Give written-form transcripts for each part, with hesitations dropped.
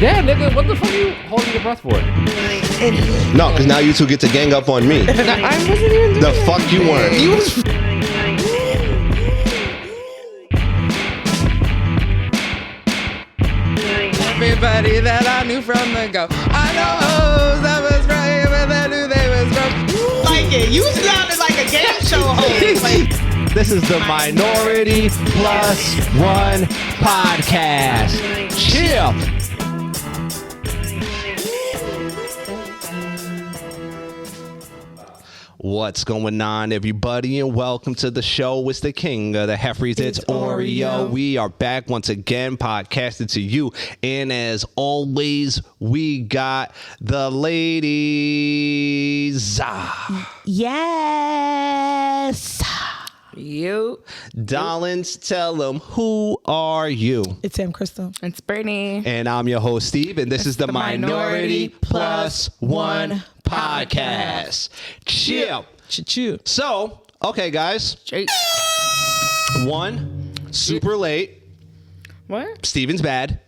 Yeah, nigga, what the fuck are you holding your breath for? No, because now you two get to gang up on me. I wasn't even doing The fuck you weren't. You was everybody that I knew from the go. I know hoes that was right, but I knew they was wrong. Like it. You sounded like a game show host. Like, This is the Minority Plus One podcast. Chill. What's going on, everybody, and welcome to the show. It's the king of the headfirst. It's Oreo. We are back once again, podcasted to you. And as always, we got the ladies. Yes. you. Darlings, tell them, who are you? It's Sam Crystal. It's Brittany. And I'm your host, Steve, and this is the Minority Plus One podcast. Chill. Choo-choo. So, okay, guys. One, super late. What? Steven's bad.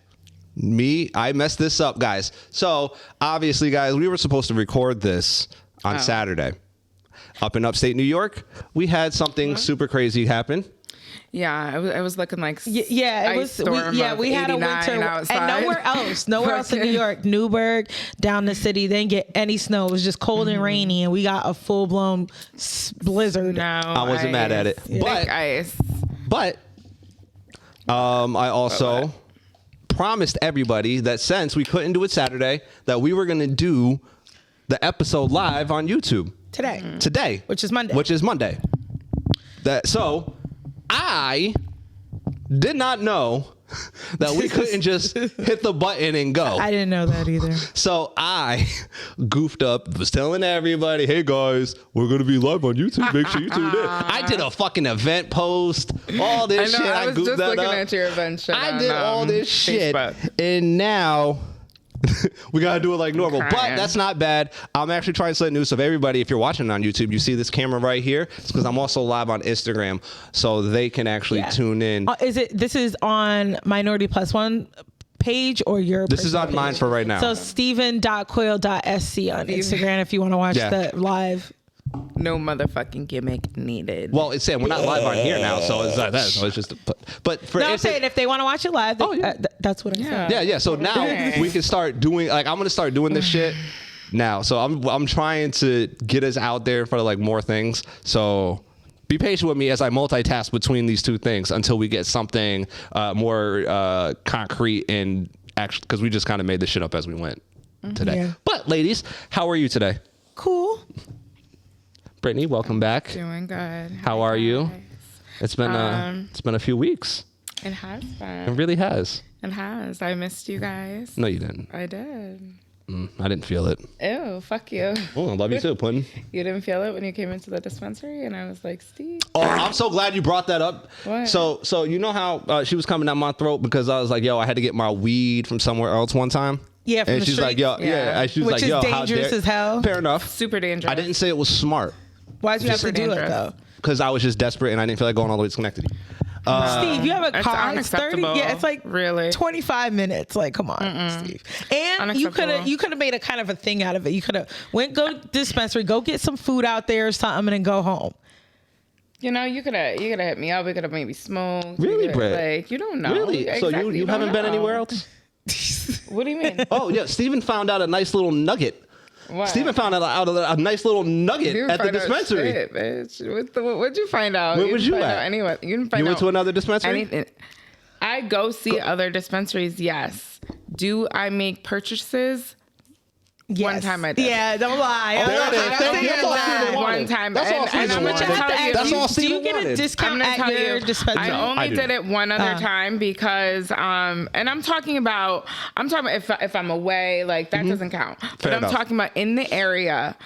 Me, I messed this up, guys. So, obviously, guys, we were supposed to record this on Saturday. Up in upstate New York, we had something super crazy happen. Yeah, it was looking like Yeah, it was. We had a winter outside. and nowhere else in New York. Newburgh, down the city, they didn't get any snow. It was just cold and rainy, and we got a full blown blizzard. No, I wasn't mad at it, Thick ice. but I also promised everybody that since we couldn't do it Saturday, that we were going to do the episode live on YouTube today, which is Monday. So I did not know that we couldn't just hit the button and go. I didn't know that either. So I goofed up, was telling everybody, hey guys, we're going to be live on YouTube. Make sure you tune in. I did a fucking event post, all this shit. I was goofed just that looking up. at your event shit. I did all this shit. Facebook. And now we got to do it like normal. Crying. But that's not bad. I'm actually trying to set news. So if everybody, if you're watching on YouTube, you see this camera right here. It's because I'm also live on Instagram. So they can actually tune in. This is on Minority Plus One page or your This is on page? mine for right now. So steven.coyle.sc on Instagram if you want to watch the live. No motherfucking gimmick needed. Well, it's saying we're not live on here now, so it's like that. So it's just, but for I'm saying if they want to watch it live, that's what I'm saying. Yeah. So now we can start doing. Like, I'm gonna start doing this shit now. So I'm trying to get us out there in front of like more things. So be patient with me as I multitask between these two things until we get something more concrete and actually, because we just kind of made this shit up as we went today. Yeah. But ladies, how are you today? Cool. Brittany, welcome back. Doing good. How are you? It's been a few weeks. It has been. It really has. It has. I missed you guys. No, you didn't. I did. I didn't feel it. Ew, fuck you. Oh, I love you too, Puddin'. You didn't feel it when you came into the dispensary, and I was like, Steve. Oh, I'm so glad you brought that up. What? So you know how she was coming down my throat because I was like, yo, I had to get my weed from somewhere else one time. Yeah, from and the she's like, yo, Yeah. She was Which like, is yo, dangerous how dare. as hell. Fair enough. Super dangerous. I didn't say it was smart Why'd you have to do it dangerous. though? because I was just desperate and I didn't feel like going all the way to Schenectady. Steve, you have a It's car. It's 30. unacceptable. Yeah, it's like Really? 25 minutes. Like, come on, Steve. And you could have made a kind of a thing out of it. You could have go dispensary, go get some food out there or something, and then go home. You know, you could have hit me up. We could have maybe smoked. Really, Brett? Like, you don't know. Really? Exactly, So you don't haven't been know. anywhere else? What do you mean? Oh yeah, Steven found out a nice little nugget. What? Steven found out a nice little nugget You at the find out dispensary. shit, bitch. What'd you find out? Where was you find at? out Anyway, you didn't find You out went to another dispensary? anything. I go see other dispensaries. Yes. Do I make purchases? Yes. One time I did. Yeah, don't lie. There it is. Thank you. That's all Steven wanted. One time. That's all And Steven I'm gonna wanted. tell you, That's all Do Steven you get a wanted. I'm discount gonna at tell your you, dispensary? I only do did not. it one other time because, and I'm talking about if I'm away, like that doesn't count. But Fair I'm enough. talking about in the area.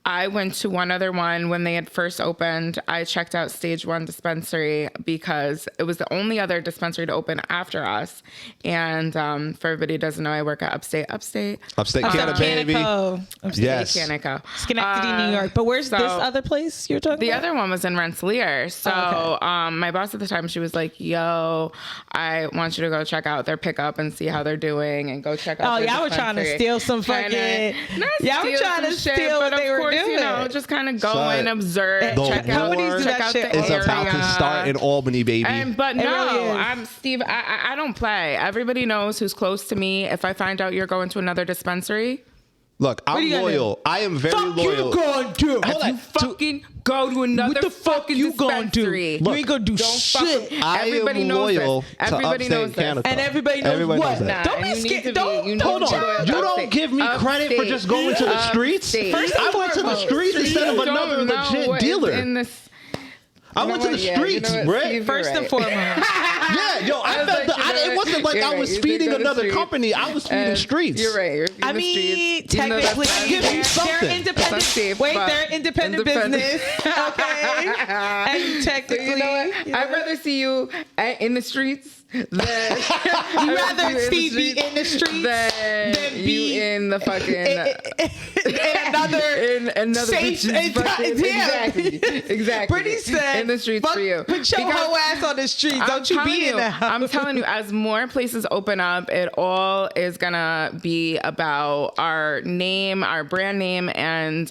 I went to one other one when they had first opened. I checked out Stage 1 dispensary because it was the only other dispensary to open after us. And for everybody who doesn't know, I work at Upstate Canada, baby. Upstate Yes. Canico. Schenectady, New York. But where's this other place you're talking about? The other one was in Rensselaer. So my boss at the time, she was like, yo, I want you to go check out their pickup and see how they're doing and go check out their y'all were trying to steal some fucking... Y'all were trying to steal what they were doing. You know, just kind of go and observe, check out the it's area. about to start in Albany, baby. But no, I'm Steve. I don't play. Everybody knows who's close to me. If I find out you're going to another dispensary, look, I'm loyal. I am very loyal. You gonna do? If you fucking go to another fucking you gonna do? dispensary, You ain't gonna do shit. Everybody knows loyal this. Everybody knows this. Canada. And everybody knows what? that. Don't be scared. Don't Hold on. You don't give me credit for just going to the streets. I went to the streets instead of another legit dealer. I went to the streets, Brett. First and foremost. Yeah, yo, I felt it wasn't like I was feeding another company. I was feeding streets. You're right. You're feeding I mean, technically, they're independent. Wait, they're independent business. Okay. And technically, you know what? I'd rather see you in the streets than you rather see me in the streets than be you in the fucking in another safe exactly. Brittany said, in the streets for you. Put your whole ass on the streets. Don't you be in the house. I'm telling you, as more places open up, it all is gonna be about our name, our brand name, and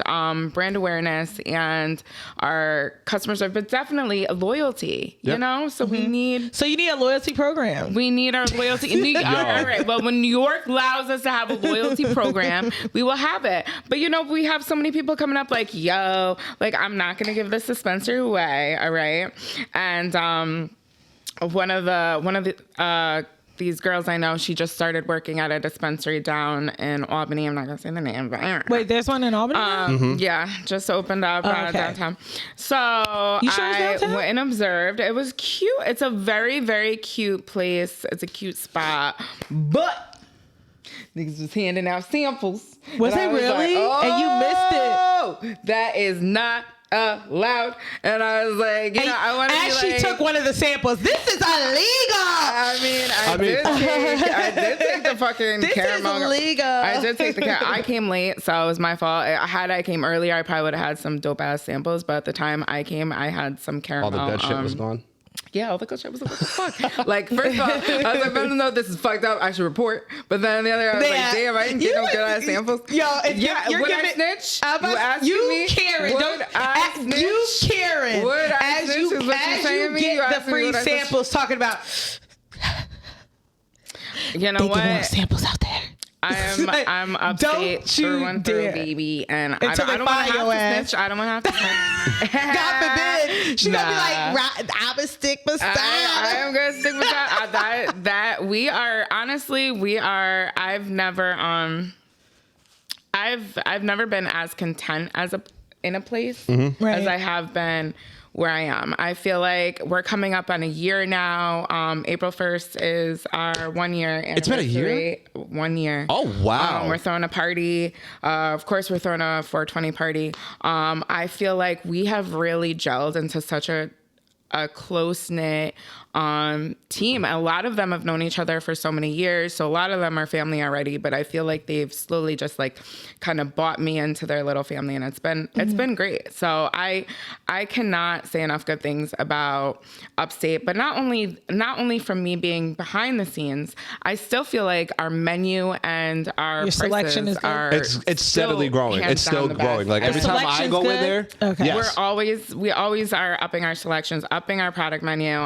brand awareness, and our customer service, but definitely loyalty. Yep. You know, so we need. So you need a loyalty program. We need our loyalty. All right. Well, when New York allows us to have a loyalty program, we will have it. But you know, we have so many people coming up like, yo, like I'm not gonna give this dispensary away. All right. And one of the these girls I know, she just started working at a dispensary down in Albany. I'm not gonna say the name, but wait, there's one in Albany? Yeah, just opened up downtown. So you sure it's downtown? I went and observed. It was cute. It's a very, very cute place. It's a cute spot, but niggas was handing out samples. Was they really? And you missed it. That is not allowed. And I was like, you know, I want to be like, she took one of the samples. This is illegal. I did take the fucking caramel. This is illegal. I did take the caramel. I came late, so it was my fault. Had I came earlier, I probably would have had some dope ass samples. But at the time I came, I had some caramel. All the good shit was gone. Yeah, all the good shit was like, what the fuck? Like, first of all, I was like, no, this is fucked up. I should report. But then the other, I was like, damn, I didn't get no good ass samples. Yo, if you're giving, I snitch? You Karen, you Karen, would I as snitch? you Is what you're saying me? get the free samples, talking about. You know what? They samples out there. I'm upstate through and through, baby, and I don't want to have to snitch. I don't want to have to snitch. God forbid. She's gonna be like, I'm gonna stick beside. I am gonna stick beside. That we are honestly, we are. I've never been as content in a place as I have been where I am. I feel like we're coming up on a year now. April 1st is our 1 year anniversary. It's been a year? 1 year. Oh, wow. We're throwing a party. Of course, we're throwing a 420 party. I feel like we have really gelled into such a close-knit team. A lot of them have known each other for so many years, so a lot of them are family already, but I feel like they've slowly just like kind of bought me into their little family, and it's been great. So I cannot say enough good things about Upstate, but not only from me being behind the scenes, I still feel like our menu and our prices selection is good. It's steadily growing. It's still growing. Like every time I go in there, yes. we always are upping our selections, upping our product menu,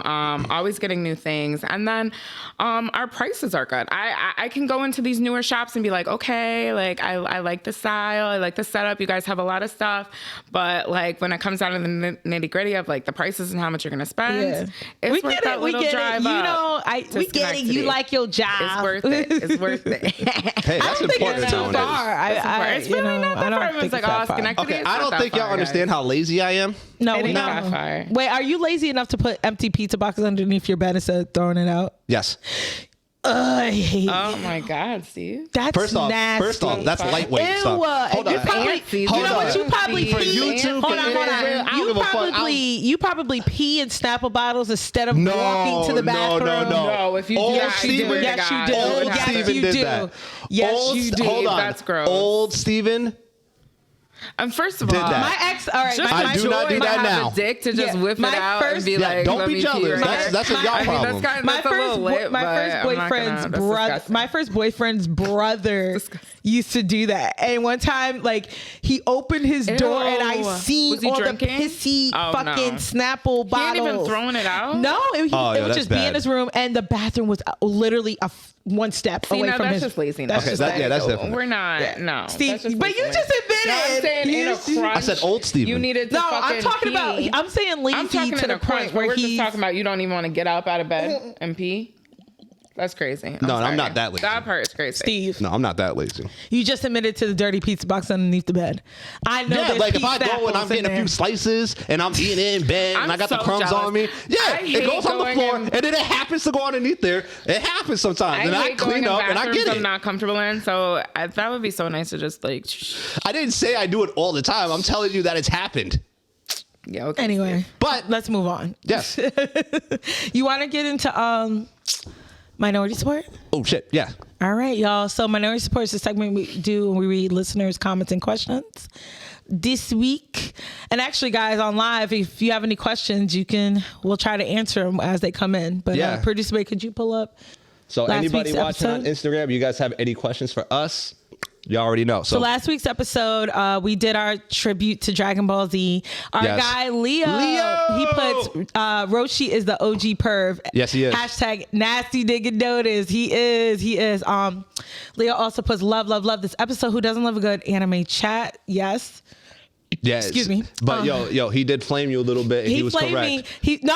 always getting new things, and then our prices are good. I can go into these newer shops and be like, okay, like I like the style, I like the setup, you guys have a lot of stuff, but like when it comes down to the nitty gritty of like the prices and how much you're gonna spend, it's we worth get that it. We little get drive it. You up know, we get it. You like your job. It's worth it. It's worth it. Hey, that's important too nowadays. far. It's really not that far. Everyone's like, oh, Schenectady. Okay, I don't think y'all understand how lazy I am. No, it ain't that far. Wait, are you lazy enough to put empty pizza boxes underneath your bed instead of throwing it out? Yes. I hate Oh my God, Steve. That's nasty. First off, that's lightweight Ew, stuff. Hold on. you know what? You probably For pee. YouTube, Hold on. I don't give a fuck. You probably pee in Snapple bottles instead of walking to the bathroom. No, if you do that, you do it. Yes, you do. Old Yes, Steven you did do. that. Yes, you do. Hold on. That's gross. Old Steven. And first of Did all, that. My ex, all right, just I do not do that now. A dick to just Yeah, whip it my out first- and be Yeah, like, don't let be me jealous. pee right That's there. a y'all I mean, problem. that's my first boyfriend's brother used to do that, and one time like he opened his door and I seen Was he all drinking? the pissy fucking Snapple He bottles. ain't even throwing it out. No, it would that's just be in bad. his room, and the bathroom was literally one step See, away no, from that's his. just laziness. That's Okay, just that- yeah, that's like- different. We're not. No, Steve, that's just but you laziness. just admitted. No, I'm saying in a crunch. I said old Steven. You needed to No, fucking I'm talking pee. about. I'm saying lazy I'm talking to in the a crunch point where we're just he's talking about you don't even want to get up out of bed and pee. That's crazy. No, I'm sorry. not that lazy. That part is crazy. Steve. No, I'm not that lazy. You just admitted to the dirty pizza box underneath the bed. I know. Yeah, there's like if I pizza go and I'm apples in getting a there. few slices and I'm eating it in bed and I'm I got the so crumbs jealous. on me. Yeah, I it hate goes on the going floor in- and then it happens to go underneath there. It happens sometimes. And I hate going clean in up and I bathrooms get I'm it. not comfortable in, so that would be so nice to just like. I didn't say I do it all the time. I'm telling you that it's happened. Yeah. Okay. Anyway, But let's move on. yes. You want to get into minority support? Oh shit. Yeah. All right, y'all. So minority support is a segment we do when we read listeners' comments and questions. This week, and actually, guys, on live, if you have any questions, we'll try to answer them as they come in. But Yeah. producer, Ray, could you pull up? So last anybody week's watching on episode? Instagram, you guys have any questions for us? You already know. So last week's episode, we did our tribute to Dragon Ball Z. Our Yes. guy Leo, he puts Roshi is the OG perv. Yes, he is. Hashtag nasty nigga notice. He is. Leo also puts love this episode. Who doesn't love a good anime chat? Yes. Yes. Excuse me. But yo, he did flame you a little bit. And he was flamed correct. me. And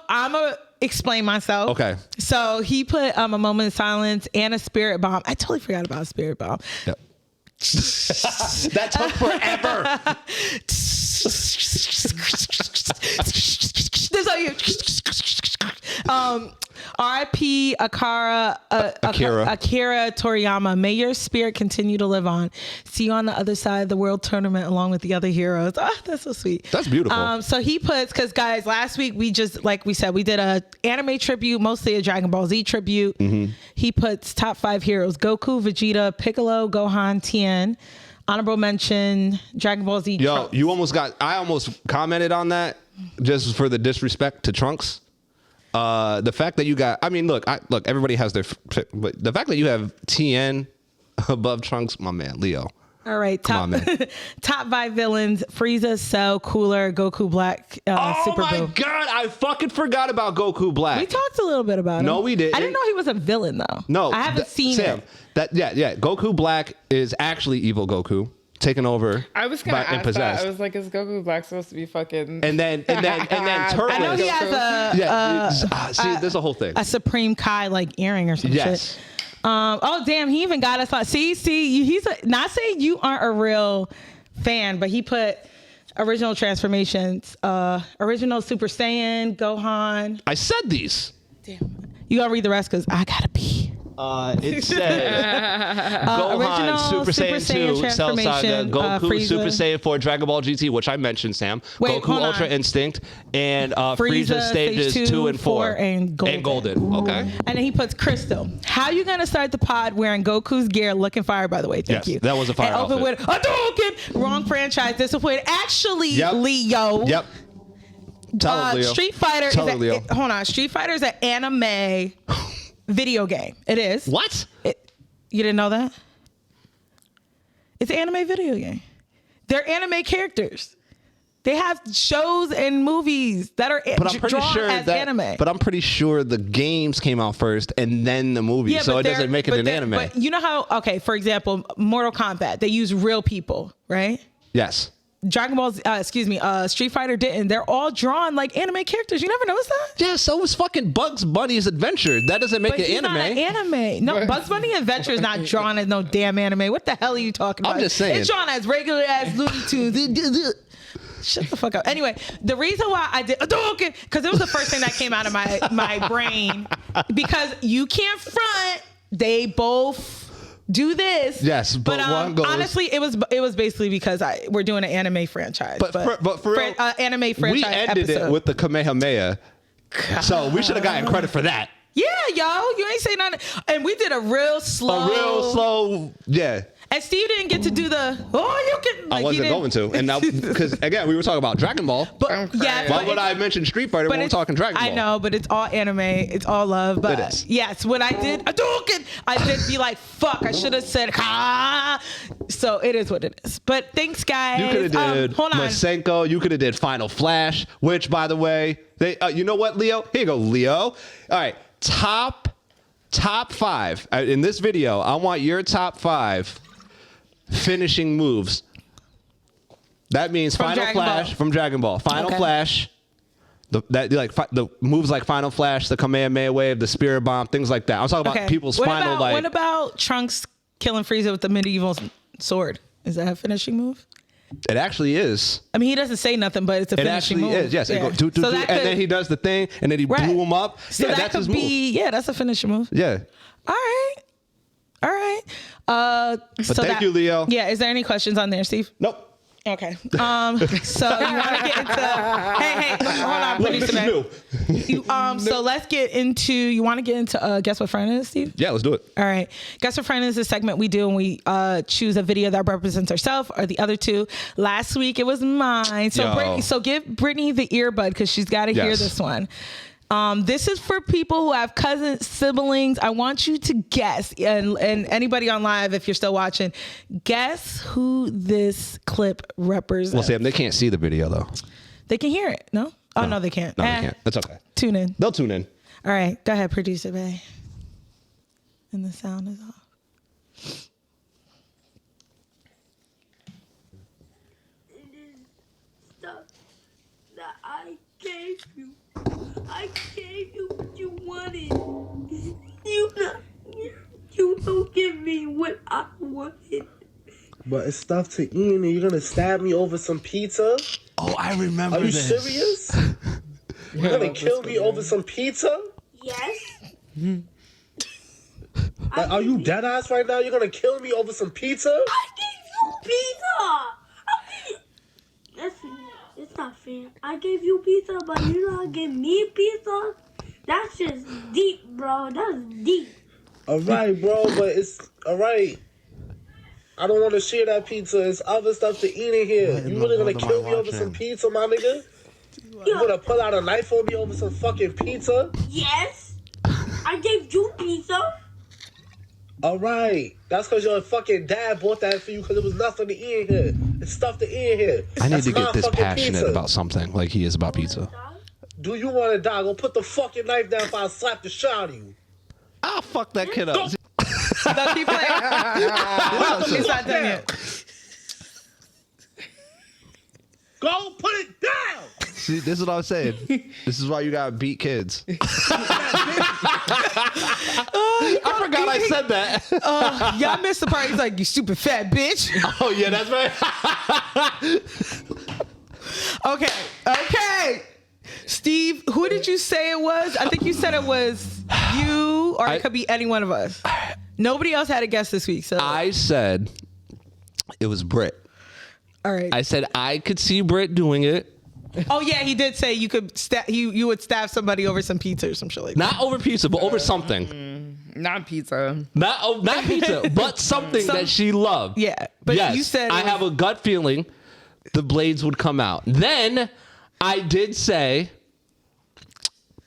I'm a explain myself. Okay. So he put a moment of silence and a spirit bomb. I totally forgot about a spirit bomb. Yep. That took forever. There's all you. R.I.P. Akira Toriyama. May your spirit continue to live on. See you on the other side of the world tournament along with the other heroes. Oh, that's so sweet. That's beautiful. So he puts, because guys, last week we just, like we said, we did a anime tribute, mostly a Dragon Ball Z tribute. Mm-hmm. He puts top 5 heroes: Goku, Vegeta, Piccolo, Gohan, Tien. Honorable mention, Dragon Ball Z. Yo, Trunks. I almost commented on that just for the disrespect to Trunks. The fact that you got, I mean, look, everybody has their, but the fact that you have TN above Trunks, my man, Leo. All right, Come on, man. top 5 villains: Frieza, Cell, Cooler, Goku Black, Super Oh my Boo. God, I fucking forgot about Goku Black. We talked a little bit about him. No, we didn't. I didn't know he was a villain though. No, I haven't seen Sam, it. Yeah. Goku Black is actually evil Goku taken over. I was gonna by, and ask possessed. that. I was like, is Goku Black supposed to be fucking? And then Turles. I know he has see, there's a whole thing. a Supreme Kai like earring or some Yes. shit. Oh damn, he even got us on. See, he's not saying you aren't a real fan, but he put original transformations, original Super Saiyan, Gohan. I said these. Damn, you gotta read the rest because I gotta pee. It said Gohan, original Super Saiyan 2, Cell Saga, transformation, Goku, Frieza. Super Saiyan 4, Dragon Ball GT, which I mentioned, Sam. Wait, Goku hold on. Ultra Instinct, and Frieza stages 2 and 4. and Golden. Okay. And then he puts Crystal. How you gonna start the pod wearing Goku's gear, looking fire? By the way, thank Yes, you. that was a fire And open outfit. with Hadouken. Wrong franchise. Disappointed. Actually, Yep. Leo. Yep. Tell him, Leo. Street Fighter Tell is him, Leo. hold on. Street Fighter is an anime video game. It is. What? You didn't know that? It's an anime video game. They're anime characters. They have shows and movies that are But I'm pretty drawn sure as anime. But I'm pretty sure the games came out first and then the movie, so but it doesn't they're- make it but an they're- anime. But you know how? Okay, for example, Mortal Kombat. They use real people, right? Yes. Dragon Ball, Street Fighter didn't. They're all drawn like anime characters. You never noticed that? Yeah, so was fucking Bugs Bunny's Adventure. That doesn't make But it he's anime. not an anime. No, Bugs Bunny Adventure is not drawn as no damn anime. What the hell are you talking about? I'm just saying. It's drawn as regular ass Looney Tunes. Shut the fuck up. Anyway, the reason why I did because it was the first thing that came out of my brain. Because you can't front. They both do this. Yes, but one goes. Honestly, it was basically because we're doing an anime franchise. But for real, anime franchise. We ended episode. it with the Kamehameha, so we should have gotten credit for that. Yeah, yo, you ain't say nothing. And we did a real slow. Yeah. And Steve didn't get to do the, you can. I wasn't going to. And now, because again, we were talking about Dragon Ball. But yeah, why would I mention Street Fighter when we're talking Dragon Ball? I know, but it's all anime. It's all love. But it is. Yes, when I did, I did be like, fuck, I should have said, So it is what it is. But thanks, guys. You could have did hold on. Masenko. You could have did Final Flash, which, by the way, you know what, Leo? Here you go, Leo. All right, top 5 in this video. I want your top 5 finishing moves. That means From Final Dragon Flash Ball. from Dragon Ball. Final Flash. The moves like Final Flash, the Kamehameha Wave, the Spirit Bomb, things like that. I'm talking about people's final like. What about Trunks killing Frieza with the medieval sword? Is that a finishing move? It actually is. I mean, he doesn't say nothing, but it's a finishing move. It actually is. Yes. Yeah. It goes, do, and then he does the thing, and then he blew him up. So yeah, that that's his could move. be. Yeah, that's a finishing move. Yeah. All right. But thank you, Leo. Yeah. Is there any questions on there, Steve? Nope. Okay. So you want to get into? Hey, hold on. Look, this is new. So let's get into. You want to get into? Guess what friend is, Steve? Yeah, let's do it. All right. Guess what friend is a segment we do, and we choose a video that represents ourselves or the other two. Last week it was mine. So give Brittany the earbud because she's got to hear this one. This is for people who have cousins, siblings. I want you to guess, and anybody on live, if you're still watching, guess who this clip represents. Well, Sam, they can't see the video though. They can hear it. No? Oh, no, they can't. No, they can't. That's okay. Tune in. They'll tune in. All right. Go ahead, producer Bay. And the sound is off. It is stuff that I gave you. I gave you what you wanted. You don't give me what I wanted. But it's stuff to eat, and you're gonna stab me over some pizza? Oh, I remember Are you this. serious? You're gonna kill me over some pizza? Yes. Like, are you dead ass right now? You're gonna kill me over some pizza? I gave you pizza. It's not fair. I gave you pizza, but you don't give me pizza? That's just deep, bro. That's deep. Alright, bro, but it's alright. I don't want to share that pizza. It's other stuff to eat in here. You really gonna kill me over some pizza, my nigga? You gonna pull out a knife on me over some fucking pizza? Yes. I gave you pizza. Alright. That's because your fucking dad bought that for you because there was nothing to eat in here. It's stuff to eat in here. I need That's to get my this fucking passionate pizza. about something like he is about pizza. Do you want to die? Go put the fucking knife down if I slap the shit out of you. I'll fuck that kid up. No, keep playing. It's not done yet. Go put it down! See, this is what I'm saying. This is why you gotta beat kids. I forgot I said that. Y'all missed the part. He's like, you stupid fat bitch. Oh yeah, that's right. Okay. Steve, who did you say it was? I think you said it was you, or it could be any one of us. Nobody else had a guess this week. So I said it was Britt. all right. I said I could see Britt doing it. Oh yeah, he did say you could you would stab somebody over some pizza or some shit like that. Not over pizza, but over something. Not pizza. Not pizza, but something that she loved. Yeah, but yes, you said I have a gut feeling the blades would come out. Then I did say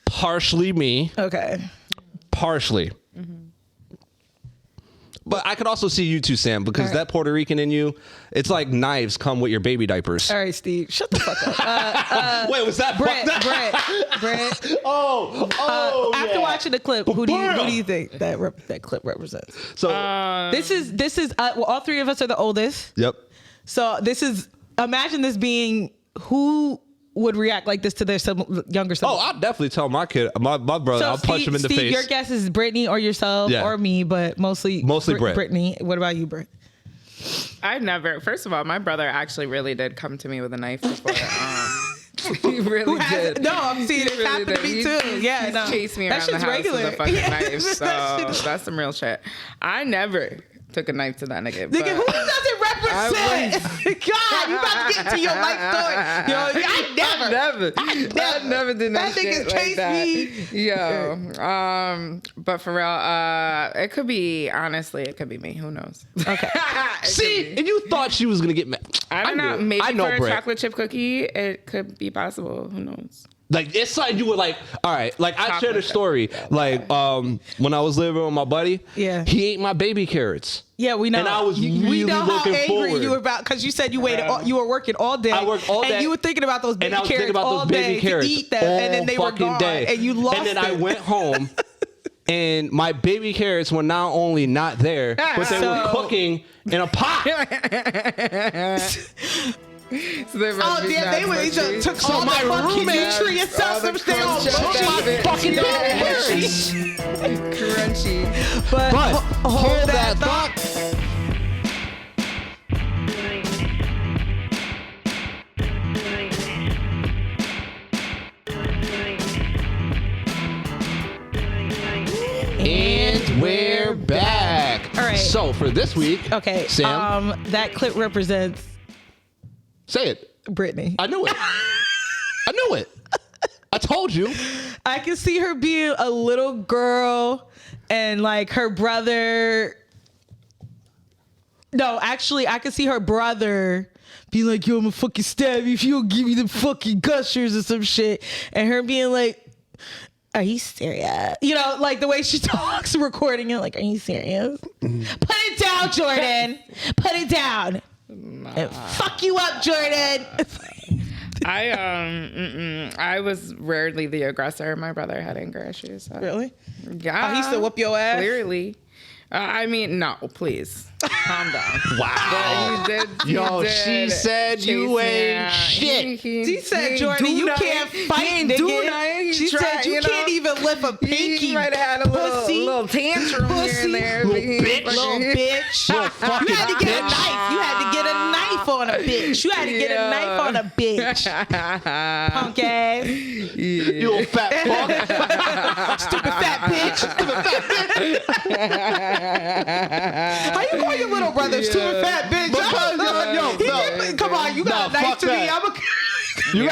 partially me. Okay. Partially. But I could also see you too, Sam, because that Puerto Rican in you, it's like knives come with your baby diapers. All right, Steve, shut the fuck up. Wait, was that Brett. After watching the clip, who do you think that clip represents? So This is well, all three of us are the oldest. Yep. So imagine this being who would react like this to their younger sibling. Oh, I'll definitely tell my kid, my brother, I'll punch him in the face. Your guess is Brittany or yourself or me, but mostly Britt. Brittany. What about you, Britt? I never. First of all, my brother actually really did come to me with a knife before. He really did. No, I'm seeing it really happen to me did. too. Yeah, no. Chased me That around the shit's house regular. with a fucking Yeah. knife. So that's some real shit. I never took a knife to that nigga. Nigga, who does it represent? God, you about to get into your life story. Yo, I never did no that shit nigga like chased that. me. Yo, but for real, it could be, honestly, it could be me. Who knows? Okay. See, and you thought she was gonna get mad. I don't know. knew. Maybe I know, for a Britt. chocolate chip cookie, it could be possible. Who knows? Like it's something you were like, all right. Like I shared a story. Like when I was living with my buddy, Yeah. he ate my baby carrots. Yeah, we know. And I was we really know how looking angry forward. you were about because you said you waited. You were working all day. I worked all day. and you were thinking about those baby And I was carrots thinking about all those baby day carrots to eat them, and then all they were fucking gone, day. and you lost. And then I it. went home, and my baby carrots were not only not there, but they were cooking in a pot. So they Oh damn! They were took all my the fucking roommate- nutrients out of them. They all crunch- fucking baby Yeah. carrots. Crunchy. But Hold that thought. And we're back. All right. So for this week, Okay, Sam, that clip represents say it. Brittany. I knew it. I knew it. I told you. I can see her being a little girl and like her brother. No, actually, I can see her brother being like, yo, I'm gonna fucking stab you if you don't give me the fucking gushers or some shit. And her being like, are you serious? You know, like the way she talks, recording it, like, are you serious? Put it down, Jordan. Put it down. And fuck you up, Jordan. I was rarely the aggressor. My brother had anger issues. So. Really? Yeah. He used to whoop your ass? Clearly. I mean, no, please. Calm down. Wow. He Yo, did she said chase you me ain't out. shit. She said, he Jordan, do you nothing. can't fight, He ain't nigga. do nothing. He She tried, said, you can't even lift a pinky. He might have had a pussy. little tantrum here Pussy. and there. Little but he bitch. ain't Little fucking- bitch. Little You fucking had to get a bitch. knife. You had to get a knife on a bitch. You had to get a knife on a bitch. Punk ass. You little fat fuck. Stupid fat bitch. How you call your little brother stupid fat bitch? Because, Come on, you got no, nice fuck to me. that. You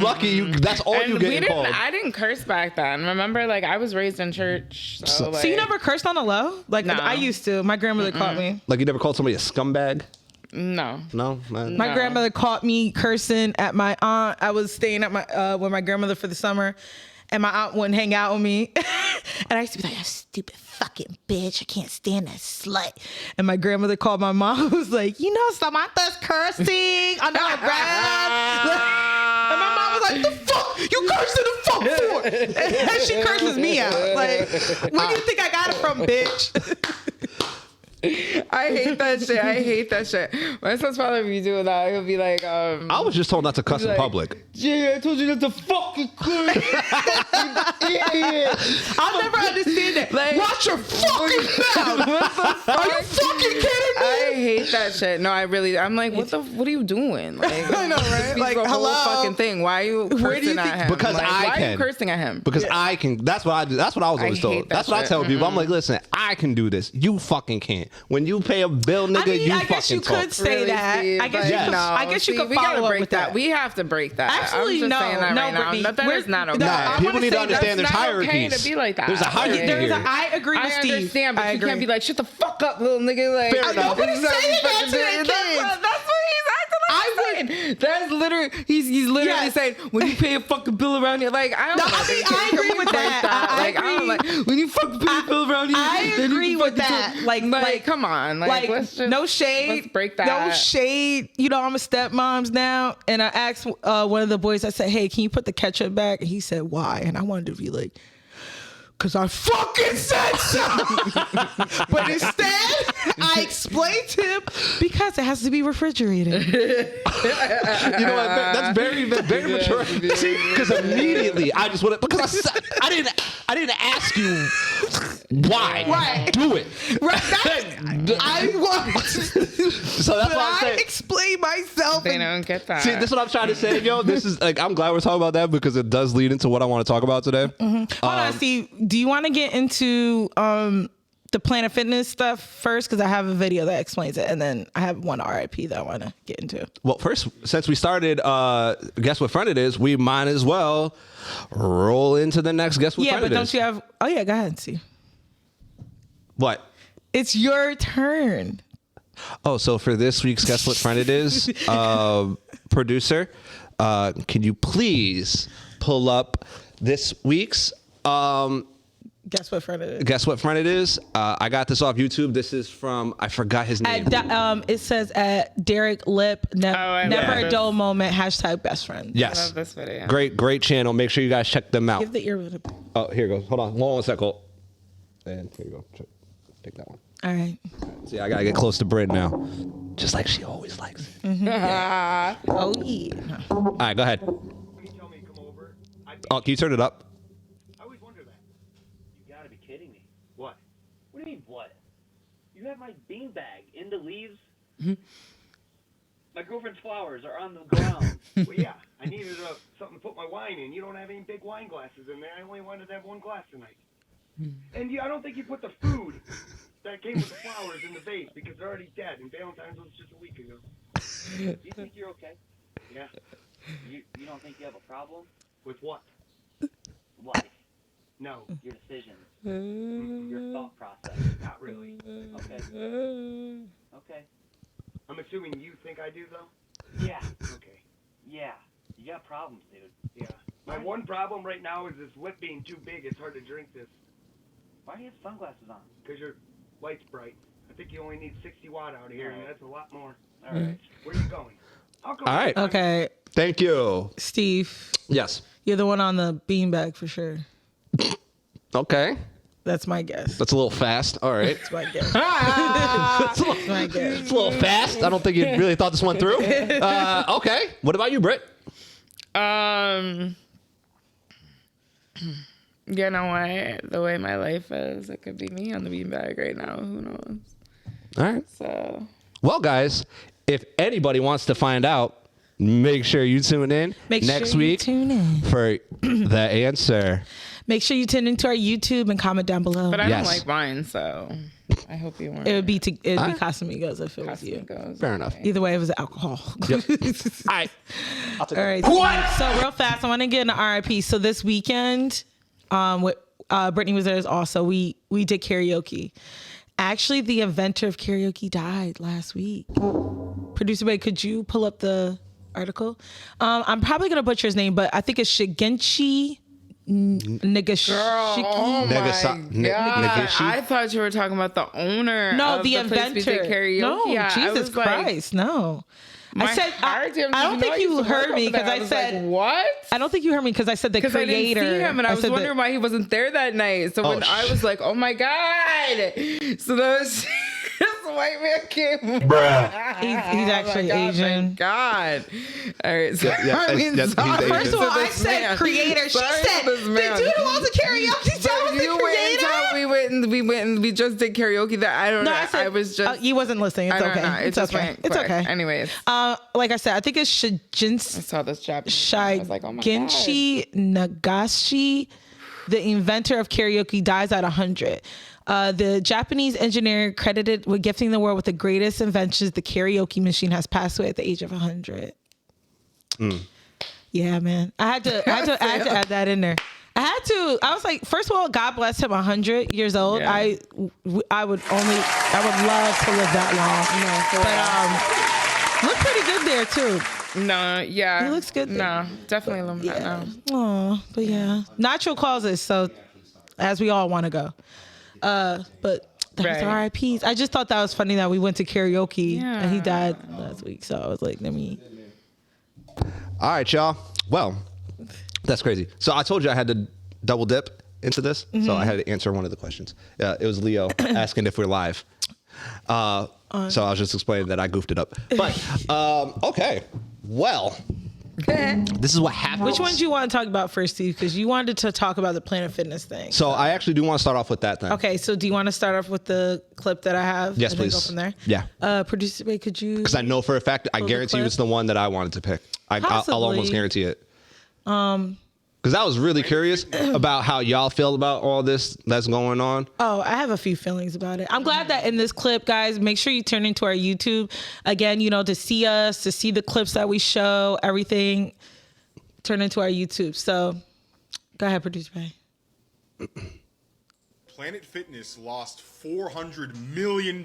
lucky. That's all And you we getting didn't. called. I didn't curse back then. Remember, like I was raised in church. So, like, So you never cursed on the low? Like No. I used to. My grandmother caught me. Like you never called somebody a scumbag? No. No, man. My grandmother caught me cursing at my aunt. I was staying at my with my grandmother for the summer, and my aunt wouldn't hang out with me. And I used to be like, "That stupid fucking bitch! I can't stand that slut." And my grandmother called my mom. Was like, "You know, Samantha's cursing on her breath." And my mom was like, "The fuck? You cursing the fuck for?" And she curses me out. Like, where do you think I got it from, bitch? I hate that shit. I hate that shit. My son's probably be doing that. He'll be like, I was just told not to cuss in like- public. "Yeah, I told you not to fucking curse." I'll never understand that. Like- Watch your fucking mouth. Are you fucking kidding me? I hate that shit. No, I really. I'm like, what are you doing? Like, I know, right? Like, the hello? whole fucking thing. Why are you cursing Where do you at think- him? Because like, I why are can. you cursing at him? Because I can. That's what I do. That's what I was always hate told. that That's what I shit. tell people. I'm like, listen, I can do this. You fucking can't. When you pay a bill, nigga, I mean, you I fucking guess you talk. could say Really, that. Steve, I guess but you could. no, I guess you Steve, could we gotta follow up break with that. that. We have to break that. Actually, I'm just no, saying that no, right now. Brittany. That is not okay. Nah, I people wanna need to say understand there's That's not hierarchies. okay to be like that. There's a hierarchy There's here. I agree with I Steve. understand, but I you can't agree. be like, "Shut the fuck up, little nigga." Like, Fair enough. this is how Saying you that fucking to do their it. kids. That's what he's acting like. That's literally he's literally Yes. saying, when you pay a fucking bill around here, like I don't. No, know, I mean, can I we agree with break that. I Like I don't agree. like when you fucking pay a bill around here. I then you agree can with fucking that. talk. Like, come on, Like, let's just, no shade. Let's break that. No shade. You know, I'm a stepmom's now. And I asked one of the boys, I said, "Hey, can you put the ketchup back?" And he said, "Why?" And I wanted to be like, "Cause I fucking said so." But instead, I explained to him because it has to be refrigerated. You know what? That's very mature. See, because immediately I just want to, because I didn't ask you why. Right. Do it. Right. I want. So that's why I'm saying. I explain myself. They don't get that. See, this is what I'm trying to say, yo. This is like, I'm glad we're talking about that because it does lead into what I want to talk about today. Hold on, Steve. Do you want to get into the Planet Fitness stuff first? Because I have a video that explains it, and then I have one RIP that I want to get into. Well, first, since we started, guess what friend it is, we might as well roll into the next guess what friend it is. Yeah, but don't you have? Oh yeah, go ahead, Steve. What? It's your turn. Oh, so for this week's guess what friend it is, producer, can you please pull up this week's Guess what friend it is? guess what friend it is? I got this off YouTube. This is from, I forgot his name. It says at Derek Lip, I never love a this. dull moment, hashtag best friend. Yes. I love this video. Great channel. Make sure you guys check them out. Give the earbud a... Oh, here it goes. Hold on one second. And here you go. Take that one. All right. See, I gotta get close to Brit now, just like she always likes. Oh yeah. All right, go ahead. Oh, can you turn it up? I always wonder that. You gotta be kidding me. What? What do you mean, what? You have my beanbag in the leaves? My girlfriend's flowers are on the ground. Well, yeah, I needed something to put my wine in. You don't have any big wine glasses in there. I only wanted to have one glass tonight. And I don't think you put the food that came with the flowers in the vase because they're already dead, and Valentine's was just a week ago. Do you think you're okay? Yeah. You don't think you have a problem? With what? Life, No, your decisions, your thought process. not really. Okay. Okay. I'm assuming you think I do, though? Yeah. Okay. Yeah. You got problems, dude. Yeah. My one problem right now is this lip being too big. It's hard to drink this Why do you have sunglasses on? because your light's bright. I think you only need 60 watt out here, and that's a lot more. All right. Where you going? I'll go. All right. Okay, Thank you. Steve, Yes. you're the one on the beanbag for sure. Okay. That's my guess. That's a little fast. All right. That's my guess. It's my guess. a little fast. I don't think you really thought this one through. Okay. What about you, Britt? You know what? The way my life is, it could be me on the beanbag right now. Who knows? All right. So Well, guys, if anybody wants to find out, make sure you tune in next week Tune in. for the answer. Make sure you tune into our YouTube and comment down below. but I Yes. don't like wine, so I hope you weren't. It would be Casamigos if it was you. Casamigos. Fair enough. Either way, it was alcohol. Yep. All right. I'll take All it. right. So real fast, I want to get an RIP. So this weekend, with Brittany was there also. We did karaoke. Actually, the inventor of karaoke died last week. Producer Bay, could you pull up the article? I'm probably gonna butcher his name, but I think it's Shigeichi Negishi. Oh my God. Negishi? I thought you were talking about the owner. No, of the place we inventor. did karaoke. No, Yeah, I Jesus was like, Christ, no. my I said heart I jammed. don't You know think I you used to work heard me over there. because I was said like, what? I don't think you heard me because I said the Because I creator. didn't see him, and I was said wondering why he wasn't there that night. So when I was like, "Oh my God!" So those this white man came. Bruh. He's actually Asian. Thank God. All right. So Yeah, I mean, he's sorry Asian. First of all, to I this said man. creator. She Sorry said to this the man. dude who owns the karaoke show was the You went and creator. told- we went and we just did karaoke. That I don't know. I said, I was just. you wasn't listening. It's I don't okay. know. It It's just okay. went It's quick. okay. Anyways, Like I said, I think it's I Shigeichi saw this Japanese. I was like, oh my God. Negishi, the inventor of karaoke, dies at 100. The Japanese engineer credited with gifting the world with the greatest inventions, the karaoke machine, has passed away at the age of 100. Yeah, man. I had to add that in there. I was like, first of all, God bless him, 100 years old. Yeah. I would love to live that long. But look pretty good there too. No, yeah. He looks good there. No, definitely a little bit. No. Oh, but yeah, natural causes. So, as we all want to go, but that's Right. RIPs. I just thought that was funny that we went to karaoke and he Yeah. died last week. So I was like, let me. All right, y'all. Well, that's crazy. So I told you I had to double dip into this. So I had to answer one of the questions. It was Leo asking if we're live. So I was just explaining that I goofed it up. But okay, well, this is what happens. Which one do you want to talk about first, Steve? Because you wanted to talk about the Planet Fitness thing. So I actually do want to start off with that thing. Okay, so do you want to start off with the clip that I have? Yes, and then please. Go from there. Yeah. Producer, wait, could you? Because I know for a fact, I guarantee you it's the one that I wanted to pick. I'll almost guarantee it. Because I was really curious about how y'all feel about all this that's going on. Oh, I have a few feelings about it. I'm glad that in this clip, guys, make sure you turn into our YouTube. Again, to see us, to see the clips that we show, everything, turn into our YouTube. So go ahead, Producer Bay. Planet Fitness lost $400 million in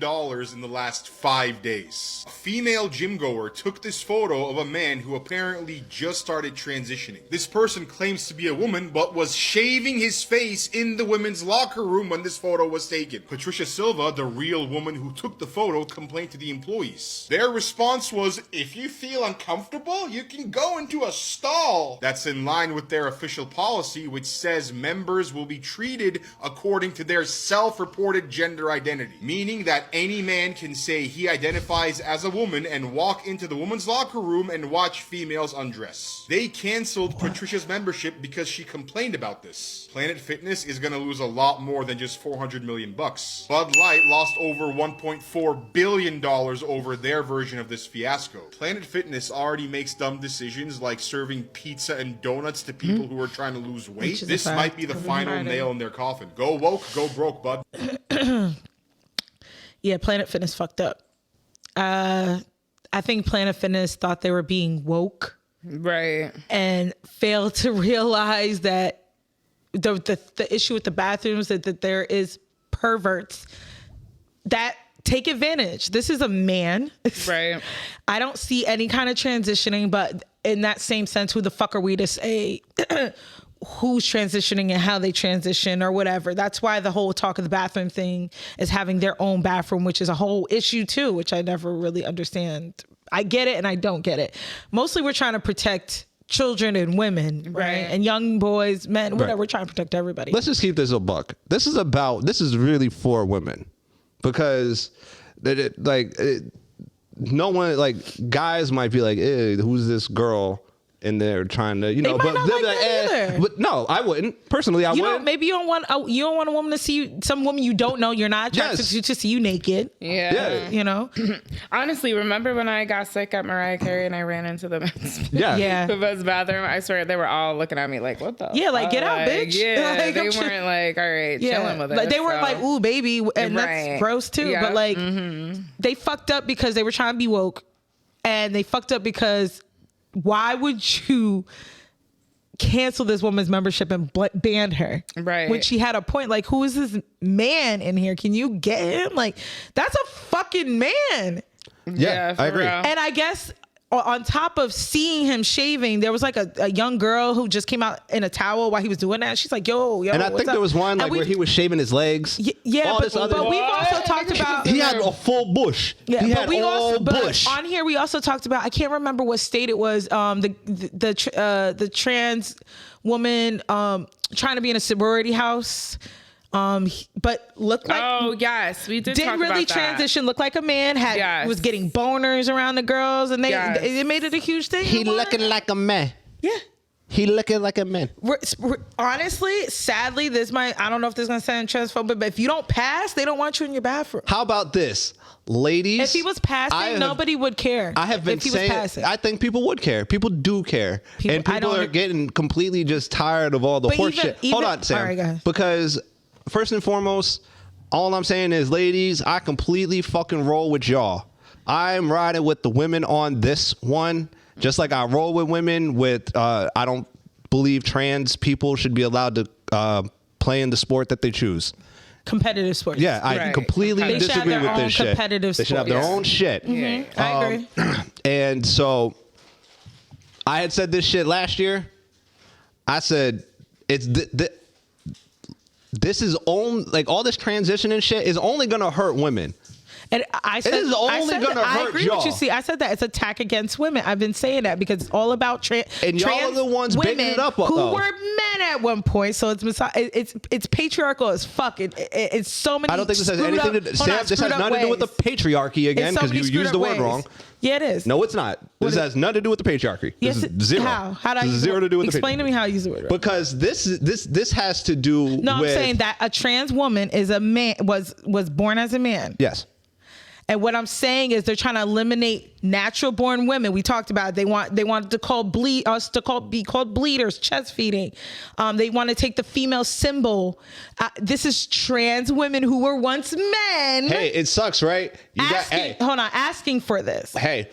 the last 5 days. A female gym goer took this photo of a man who apparently just started transitioning. This person claims to be a woman, but was shaving his face in the women's locker room when this photo was taken. Patricia Silva, the real woman who took the photo, complained to the employees. Their response was, if you feel uncomfortable, you can go into a stall. That's in line with their official policy, which says members will be treated according to their self-reported gender identity, meaning that any man can say he identifies as a woman and walk into the women's locker room and watch females undress. They canceled Patricia's membership because she complained about this. Planet Fitness is gonna lose a lot more than just $400 million. Bud Light lost over $1.4 billion over their version of this fiasco. Planet Fitness already makes dumb decisions like serving pizza and donuts to people who are trying to lose weight. This might be the final nail in their coffin. Go woke, go broke, bud. Yeah, Planet Fitness fucked up. I think Planet Fitness thought they were being woke. Right. And failed to realize that the issue with the bathrooms, that there is perverts that take advantage. This is a man. Right. I don't see any kind of transitioning, but in that same sense, who the fuck are we to say who's transitioning and how they transition or whatever? That's why the whole talk of the bathroom thing is having their own bathroom, which is a whole issue too, which I never really understand. I get it and I don't get it. Mostly we're trying to protect children and women, right? And young boys, men, whatever. We're trying to protect everybody. Let's just keep this a buck. This is really for women, because no one, like, guys might be like, who's this girl? And they're trying to, they might but not they'll like be like, but no, I wouldn't. Personally, I wouldn't. Maybe you don't want a woman to see you, some woman you don't know, you're not attracted to see you naked. Yeah. Honestly, remember when I got sick at Mariah Carey and I ran into the men's bathroom? I swear they were all looking at me like, what the? Yeah, like, get out, bitch. Yeah, like, they weren't like, all right, chilling with us. Like, they weren't like, ooh, baby, and that's gross too. But like, they fucked up because they were trying to be woke, and they fucked up because why would you cancel this woman's membership and ban her? Right. When she had a point, like, who is this man in here? Can you get him? Like, that's a fucking man. Yeah, I agree. Real. And I guess on top of seeing him shaving, there was like a young girl who just came out in a towel while he was doing that. She's like, yo. And I think there was one like where he was shaving his legs. Yeah, but we've also talked about, he had a full bush. Yeah, he but had we all also, bush. But on here we also talked about, I can't remember what state it was. The trans woman trying to be in a sorority house. But looked like, yes, we didn't really about that. transition, looked like a man, was getting boners around the girls, and they made it a huge thing. He looking like a man. Yeah. He looking like a man. Honestly, sadly, I don't know if this is going to sound transphobic, but if you don't pass, they don't want you in your bathroom. How about this? Ladies, if he was passing, nobody would care. I have been saying, I think people would care. People do care. And people are getting completely just tired of all the horse shit. Hold on, Sam. All right, go ahead. Because first and foremost, all I'm saying is, ladies, I completely fucking roll with y'all. I'm riding with the women on this one, just like I roll with women with, I don't believe trans people should be allowed to play in the sport that they choose. Competitive sports. Yeah, I completely disagree with this shit. Competitive they should have their own shit. Mm-hmm. I agree. And so I had said this shit last year. I said, it's this is only, like, all this transition and shit is only gonna hurt women. And I said, is only going to I hurt agree y'all. with you. See, I said that it's attack against women. I've been saying that because it's all about and y'all are the ones women bigging it up, who though. were men at one point. So it's patriarchal as fuck. It's so many. I don't think this has anything to do. Sam, this has nothing to do with the patriarchy again, because you used the word wrong. Yeah, it is. No, it's not. This has nothing to do with the patriarchy. Yes, This is zero. How do I This is use zero to do with the patriarchy. Explain to me how I use the word wrong. Because this has to do No, with... I'm saying that a trans woman is a man, was born as a man. Yes. And what I'm saying is they're trying to eliminate natural born women. We talked about it. They want to be called bleeders, chest feeding. They want to take the female symbol. This is trans women who were once men. Hey, it sucks, right? Asking for this. Hey,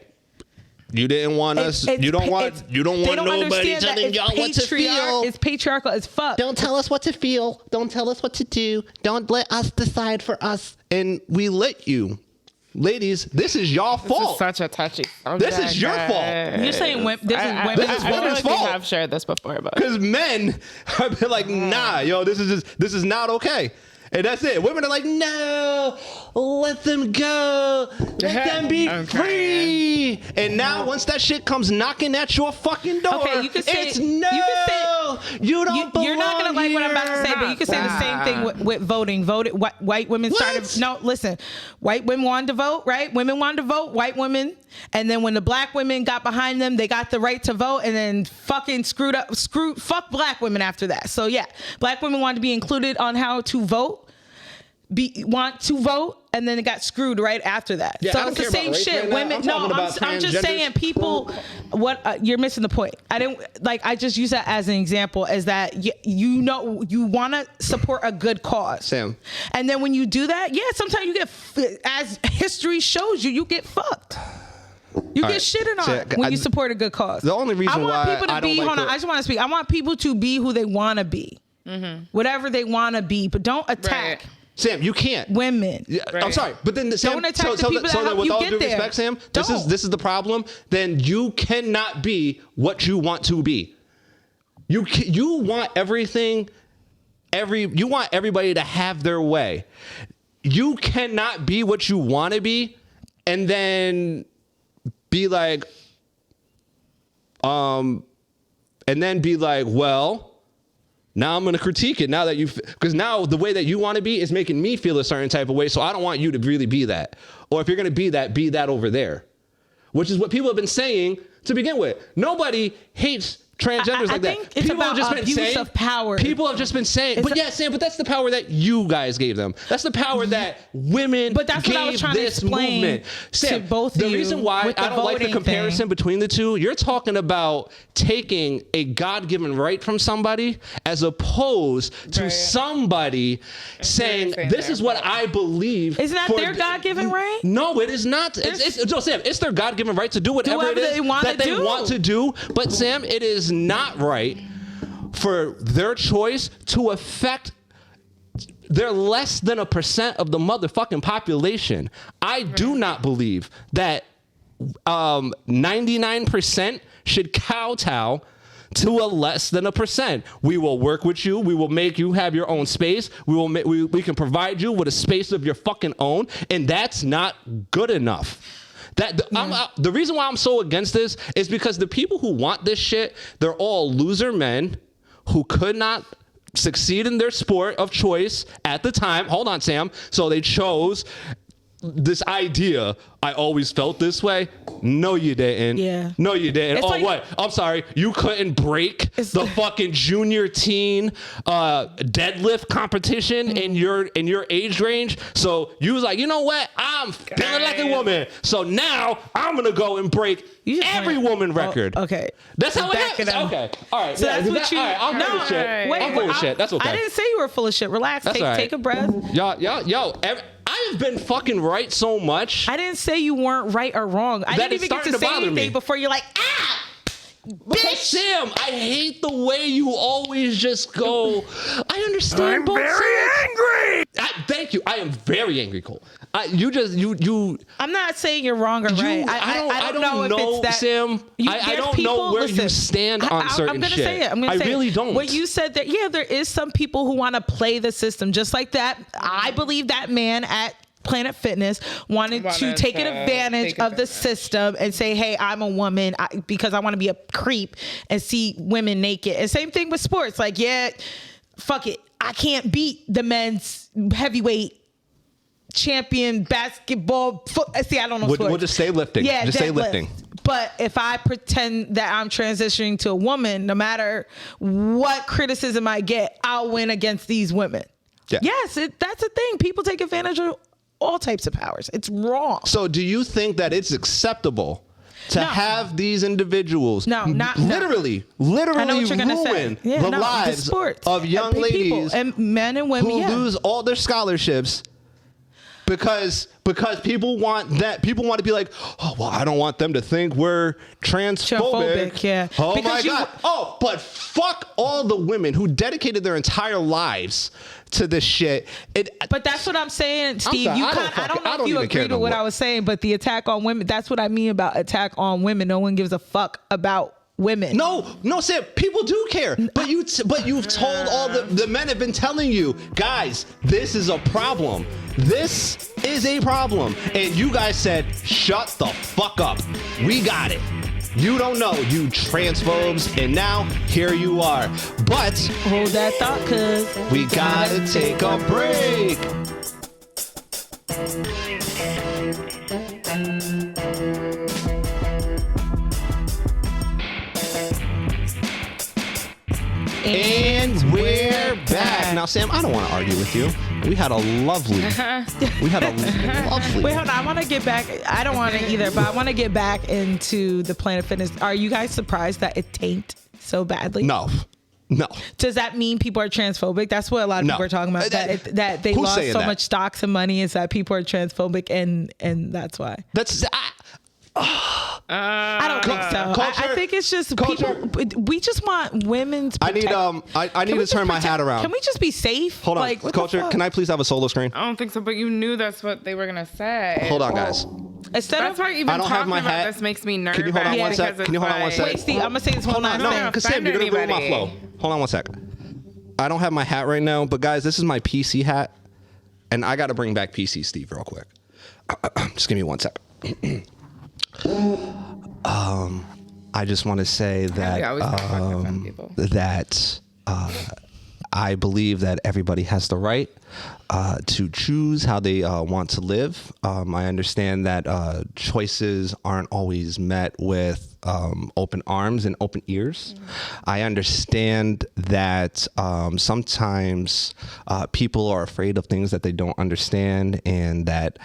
you didn't want us. You don't want nobody telling y'all what to feel. It's patriarchal as fuck. Don't tell us what to feel. Don't tell us what to do. Don't let us decide for us. And we let you. Ladies, this is y'all fault. This is such a touchy subject. This is your fault. You're saying this is women. This is women's fault. We have shared this before, but because men have been like, nah, yo, this is not okay. And that's it. Women are like, no, let them go. Let them be free. And now once that shit comes knocking at your fucking door, okay, you can say, it's no, you don't belong. You're not going to like what I'm about to say, but you can say the same thing with voting. White women started, no, listen, white women wanted to vote, right? Women wanted to vote, white women. And then when the black women got behind them, they got the right to vote and then fucking fuck black women after that. So yeah, black women wanted to be included on how to vote. Want to vote, and then it got screwed right after that. Yeah, so it's the same shit. Women, I'm just saying, people. What you're missing the point. I just use that as an example, is that you want to support a good cause, Sam. And then when you do that, yeah, sometimes you get, as history shows you get fucked. You get shitted on when you support a good cause. The only reason why I don't like I just want to speak. I want people to be who they want to be, whatever they want to be, but don't attack. Right. Sam, you can't. Women. Yeah, right. I'm sorry, but then Sam, don't attack the people that help with you all get due there. respect, Sam, this is the problem. Then you cannot be what you want to be. You want everything. You want everybody to have their way. You cannot be what you want to be, and then be like, well. Now I'm going to critique it now that because now the way that you want to be is making me feel a certain type of way. So I don't want you to really be that. Or if you're going to be that over there, which is what people have been saying to begin with. Nobody hates transgenders like that. I think it's about abuse of power. People have just been saying, but that's the power that you guys gave them. That's the power that women But that's gave what I was trying this to explain movement. Sam, to both of you. The reason why I don't like the comparison between the two, you're talking about taking a God-given right from somebody as opposed to somebody saying, this is what I believe. Isn't that their God-given right? No, it is not. Sam, it's their God-given right to do whatever it is that they want to do. But Sam, it is not right for their choice to affect. They're less than 1% of the motherfucking population. I do not believe that 99% should kowtow to a less than 1%. We will work with you. We will make you have your own space. We can provide you with a space of your fucking own, and that's not good enough. The reason why I'm so against this is because the people who want this shit, they're all loser men who could not succeed in their sport of choice at the time. Hold on, Sam. So they chose this idea. I always felt this way. No, you didn't. Yeah. No, you didn't. It's what? I'm sorry. You couldn't break the fucking junior teen deadlift competition in your age range. So you was like, you know what? I'm feeling like a woman. So now I'm gonna go and break every woman record. Okay. That's how it happens. Okay. All right. So that's what you. All right. I'm full of shit. Wait, I'm full of shit. That's okay. I didn't say you were full of shit. Relax. That's all right. Take a breath. Yo. I've been fucking right so much. I didn't say you weren't right or wrong. I didn't even get to say anything before you're like, bitch. Sam, I hate the way you always just go. I understand. I'm very angry. Thank you. I am very angry, Cole. I'm not saying you're wrong or right. I don't know if it's that. Sam, I don't know where you stand on certain shit. I'm going to say it. I really don't. What you said that, there is some people who want to play the system just like that. I believe that man at Planet Fitness wanted to take advantage of the system and say, hey, I'm a woman because I want to be a creep and see women naked. And same thing with sports. Like, yeah, fuck it. I can't beat the men's heavyweight champion basketball. See, I don't know. We'll just say lifting. Yeah, just say lifting. But if I pretend that I'm transitioning to a woman, no matter what criticism I get, I'll win against these women. Yeah. Yes, that's a thing. People take advantage of all types of powers. It's wrong. So do you think that it's acceptable to have these individuals literally ruin the lives of young ladies and men and women who lose all their scholarships because people want to be like, oh, well, I don't want them to think we're transphobic. Yeah. Oh, because my God. But fuck all the women who dedicated their entire lives to this shit. But that's what I'm saying, Steve. I don't know if you agree with what I was saying, but the attack on women, that's what I mean about attack on women. No one gives a fuck about women. No, Sam, people do care. But you've told all the men have been telling you, guys, this is a problem. This is a problem. And you guys said, shut the fuck up. We got it. You don't know, you transphobes, and now here you are. But hold that thought, cuz we gotta take a break. And we're back. Now, Sam, I don't want to argue with you. We had a lovely. Wait, hold on. I want to get back. I don't want to either, but I want to get back into the Planet Fitness. Are you guys surprised that it tanked so badly? No. Does that mean people are transphobic? That's what a lot of people are talking about. That they lost so much stocks and money is that people are transphobic, and that's why. I don't think so. I think it's just people. We just want women's. I need to turn my hat around. Can we just be safe? Hold on, culture. Can I please have a solo screen? I don't think so, but you knew that's what they were gonna say. Hold on, guys. That's why even talking about this makes me nervous. Can you hold on one sec? Can you hold on one sec? Wait, Steve, I'm gonna say this one last thing. No, because Sam, you're gonna ruin my flow. Hold on one sec. I don't have my hat right now, but guys, this is my PC hat, and I got to bring back PC Steve real quick. Just give me one sec. I just want to say that I believe that everybody has the right to choose how they want to live. I understand that choices aren't always met with open arms and open ears. I understand that sometimes people are afraid of things that they don't understand, and that,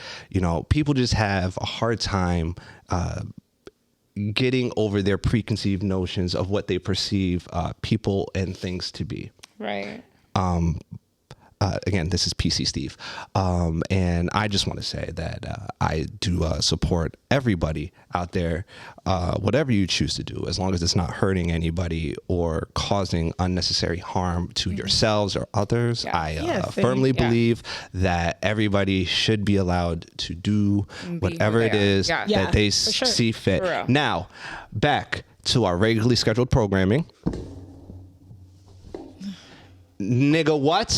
people just have a hard time getting over their preconceived notions of what they perceive people and things to be. Right. Again, this is PC Steve. And I just want to say that I do support everybody out there, whatever you choose to do, as long as it's not hurting anybody or causing unnecessary harm to yourselves or others. Yeah. I firmly believe that everybody should be allowed to do whatever it is that they see fit. Now, back to our regularly scheduled programming. Nigga what?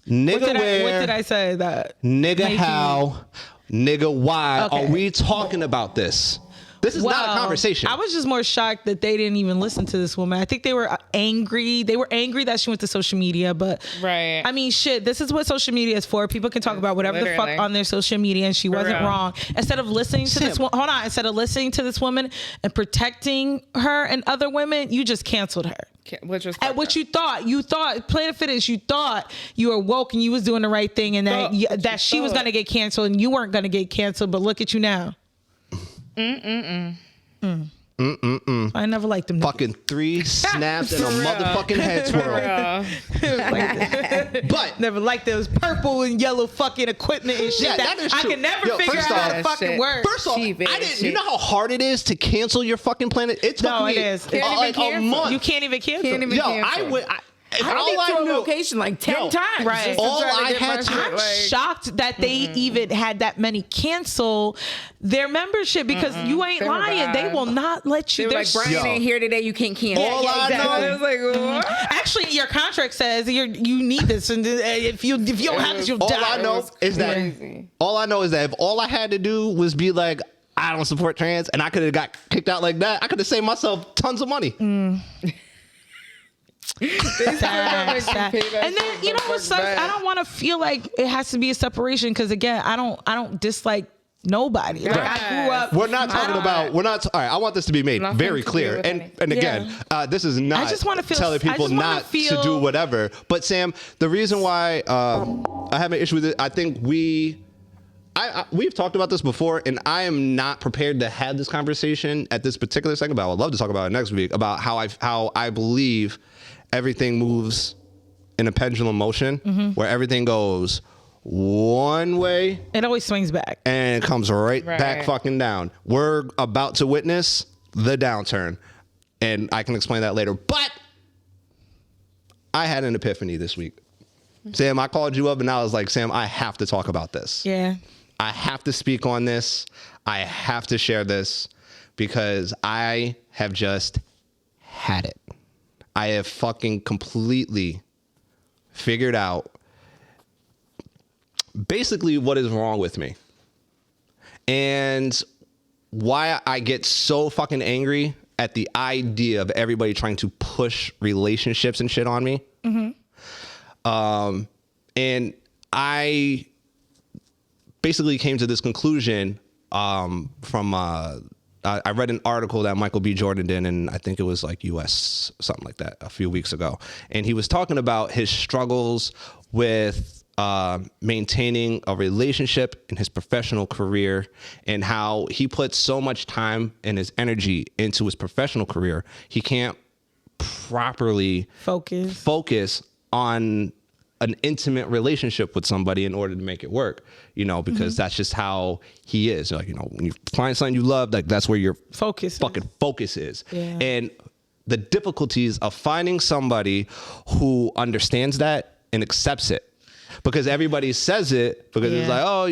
Nigga where? What did I say that? Nigga how? Nigga why are we talking about this? This is not a conversation. I was just more shocked that they didn't even listen to this woman. I think they were angry. They were angry that she went to social media, but I mean, shit, this is what social media is for. People can talk about whatever the fuck on their social media, and she wasn't wrong. Instead of listening to this instead of listening to this woman and protecting her and other women, you just canceled her. Which was what you thought Planet Fitness, you thought you were woke and you was doing the right thing, and that she was going to get canceled and you weren't going to get canceled, but look at you now. I never liked them. Fucking 3 snaps and a motherfucking head swirl. But never liked those purple and yellow fucking equipment and shit. That is true. I can never figure out how to fucking work. First off, you know how hard it is to cancel your fucking Planet? It took me it is. a month. You can't even cancel. I I've been to a location like 10 times. Right. Just to All try to I get had my to- shit, I'm like, shocked that they even had that many cancel their membership because you ain't They were lying. They bad. will not let you. They were like, There's- Brian ain't here today. You can't cancel. All I know- I was like, what? Actually, your contract says you need this, and if you don't have this, you'll All die. I know is that crazy. all I know is that if all I had to do was be like, I don't support trans, and I could have got kicked out like that, I could have saved myself tons of money. Sad. And then you know what sucks? I don't want to feel like it has to be a separation because again, I don't dislike nobody. Like, I grew up. We're not talking about. We're not. All right. I want this to be made Nothing very to do clear. with And again, this is not. I just wanna feel- telling I people just wanna not to feel- do whatever. But Sam, the reason why I have an issue with it, I think we've talked about this before, and I am not prepared to have this conversation at this particular segment. But I would love to talk about it next week about how I believe everything moves in a pendulum motion, where everything goes one way It always swings back. and it comes right back fucking down. We're about to witness the downturn, and I can explain that later. But I had an epiphany this week. Sam, I called you up and I was like, Sam, I have to talk about this. Yeah. I have to speak on this. I have to share this because I have just had it. I have fucking completely figured out basically what is wrong with me and why I get so fucking angry at the idea of everybody trying to push relationships and shit on me. And I basically came to this conclusion from I read an article that Michael B. Jordan did, and I think it was like US, something like that, a few weeks ago. And he was talking about his struggles with maintaining a relationship in his professional career and how he puts so much time and his energy into his professional career. He can't properly focus on an intimate relationship with somebody in order to make it work, because that's just how he is. Like, when you find something you love, like that's where your focus is. Yeah. And the difficulties of finding somebody who understands that and accepts it, because everybody says it because it's like, oh,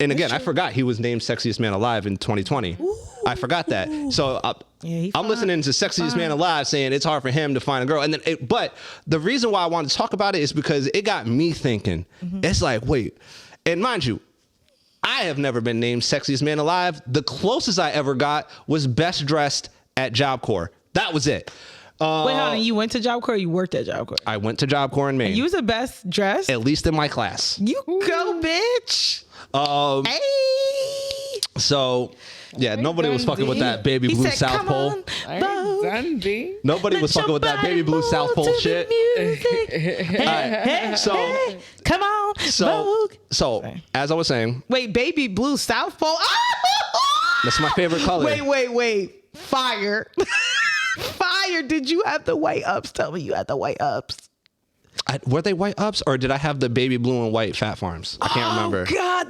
and again, I forgot he was named Sexiest Man Alive in 2020. Ooh. I forgot that. So I'm listening to Sexiest Man Alive saying it's hard for him to find a girl. And then, but the reason why I wanted to talk about it is because it got me thinking. It's like, wait, and mind you, I have never been named Sexiest Man Alive. The closest I ever got was Best Dressed at Job Corps. That was it. Wait, hold on. You went to Job Corps or you worked at Job Corps? I went to Job Corps in Maine. You was the best dressed? At least in my class. You go, bitch. Hey. So, yeah, nobody was fucking with that baby blue South Pole. Nobody was fucking with that baby blue South Pole shit. Come on, Vogue. So, as I was saying. Wait, baby blue South Pole? That's my favorite color. Wait. Fire. Fire. Did you have the white ups? Tell me you had the white ups. Were they white ups or did I have the baby blue and white Fat Farms? I can't remember. God,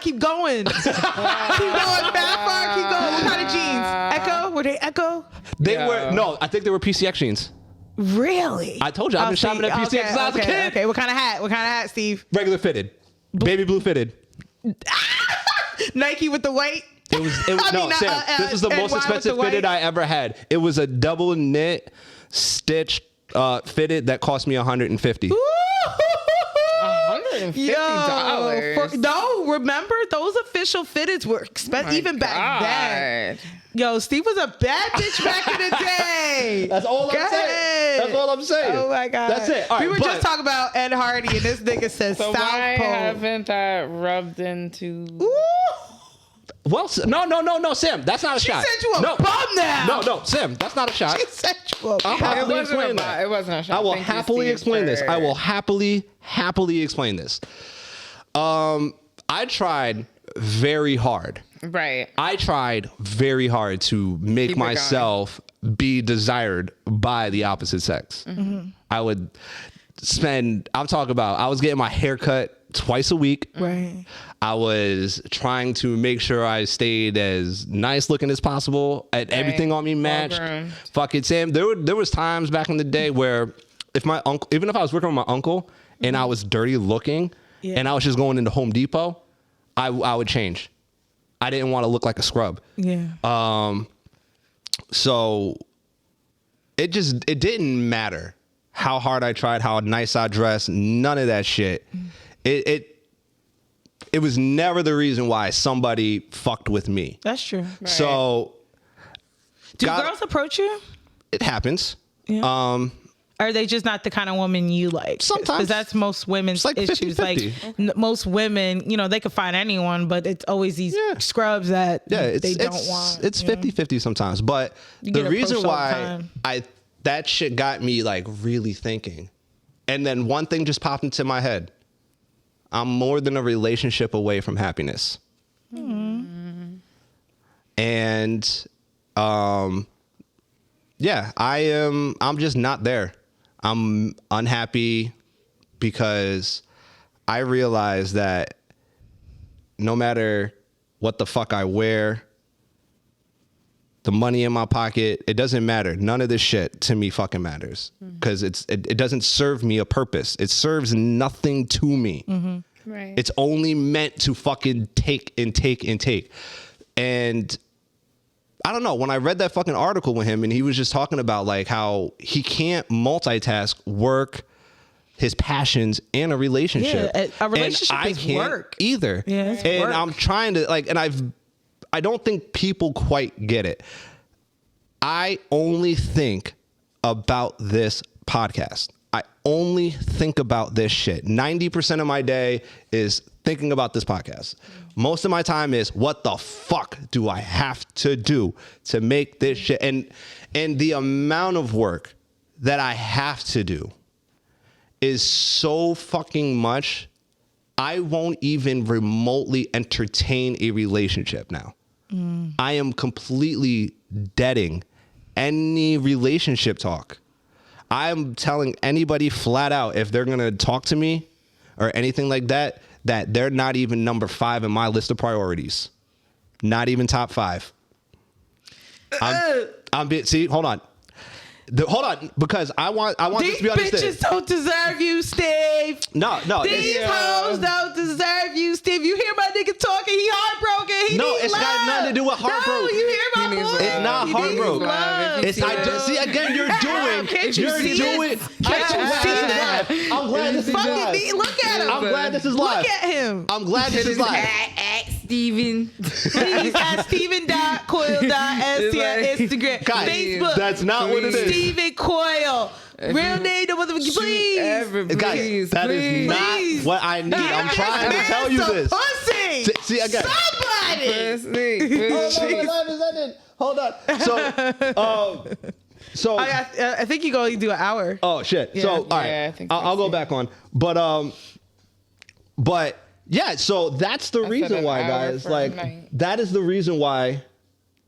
keep going. Keep going, Fat Farm, keep going. What kind of jeans? Echo? Were they Echo? They were, no, I think they were PCX jeans. Really? I told you, I've been shopping at PCX since I was a kid. Okay, what kind of hat, Steve? Regular fitted. Baby blue fitted. Nike with the white? It was Sam, this was the most expensive fitted I ever had. It was a double knit stitched fitted that cost me $150. $150. No, remember those official fitteds were expensive even back then. Yo, Steve was a bad bitch back in the day. That's all I'm saying. Oh my God. That's it. We were just talking about Ed Hardy and this nigga says so South why Pole. haven't I rubbed into... Well, no, Sam, that's not a shot. She said you a bum now. No, Sam, that's not a shot. She said you a bum. I'll happily explain that. It wasn't a shot. I will happily explain this. I will happily explain this. I tried very hard. Right. I tried very hard to make myself be desired by the opposite sex. I would spend, I was getting my hair cut twice a week. Right. I was trying to make sure I stayed as nice looking as possible. Everything on me matched. Fuck it, Sam. There was times back in the day where if my uncle, even if I was working with my uncle and I was dirty looking and I was just going into Home Depot, I would change. I didn't want to look like a scrub. Yeah. So it didn't matter how hard I tried, how nice I dressed, none of that shit. It was never the reason why somebody fucked with me. That's true. Right. So do girls approach you? It happens. Yeah. Are they just not the kind of woman you like? Sometimes. Because that's most women's like issues. 50-50. Like most women, they could find anyone, but it's always these scrubs that they don't want. It's 50-50 sometimes. But the reason why that shit got me like really thinking. And then one thing just popped into my head. I'm more than a relationship away from happiness. Mm-hmm. And I'm just not there. I'm unhappy because I realize that no matter what the fuck I wear, the money in my pocket, it doesn't matter. None of this shit to me fucking matters because it doesn't serve me a purpose. It serves nothing to me. Mm-hmm. Right. It's only meant to fucking take and take and take. And I don't know, when I read that fucking article with him and he was just talking about like how he can't multitask work, his passions, and a relationship. Yeah, a relationship and I is can't work. Either. Yeah, it's and work. I'm trying to I don't think people quite get it. I only think about this podcast. I only think about this shit. 90% of my day is thinking about this podcast. Most of my time is what the fuck do I have to do to make this shit? And the amount of work that I have to do is so fucking much. I won't even remotely entertain a relationship now. I am completely deading any relationship talk. I'm telling anybody flat out, if they're going to talk to me or anything like that, that they're not even number 5 in my list of priorities. Not even top 5. See, hold on. Hold on, because I want this to be understood. These bitches don't deserve you, Steve. No. These hoes don't deserve you, Steve. You hear my nigga talking? He heartbroken. It's got nothing to do with heartbroken. No, you hear my boy? It's not heartbroken. See, again, you're doing. I'm glad this is live. Look at him. I'm glad this is live. Look at him. I'm glad this is live. Steven. Please at Steven.Coyle.ST on Instagram. Guys, Facebook. that's not what it is. Steven Coyle. Real name, please. Guys, that is not what I need. I'm trying to tell you this. Pussy. See, again. Somebody. Hold on. So I think you can only do an hour. Oh shit. Yeah. So all right, I think I'll go back on. But yeah. So that's the reason why, guys. Like that is the reason why.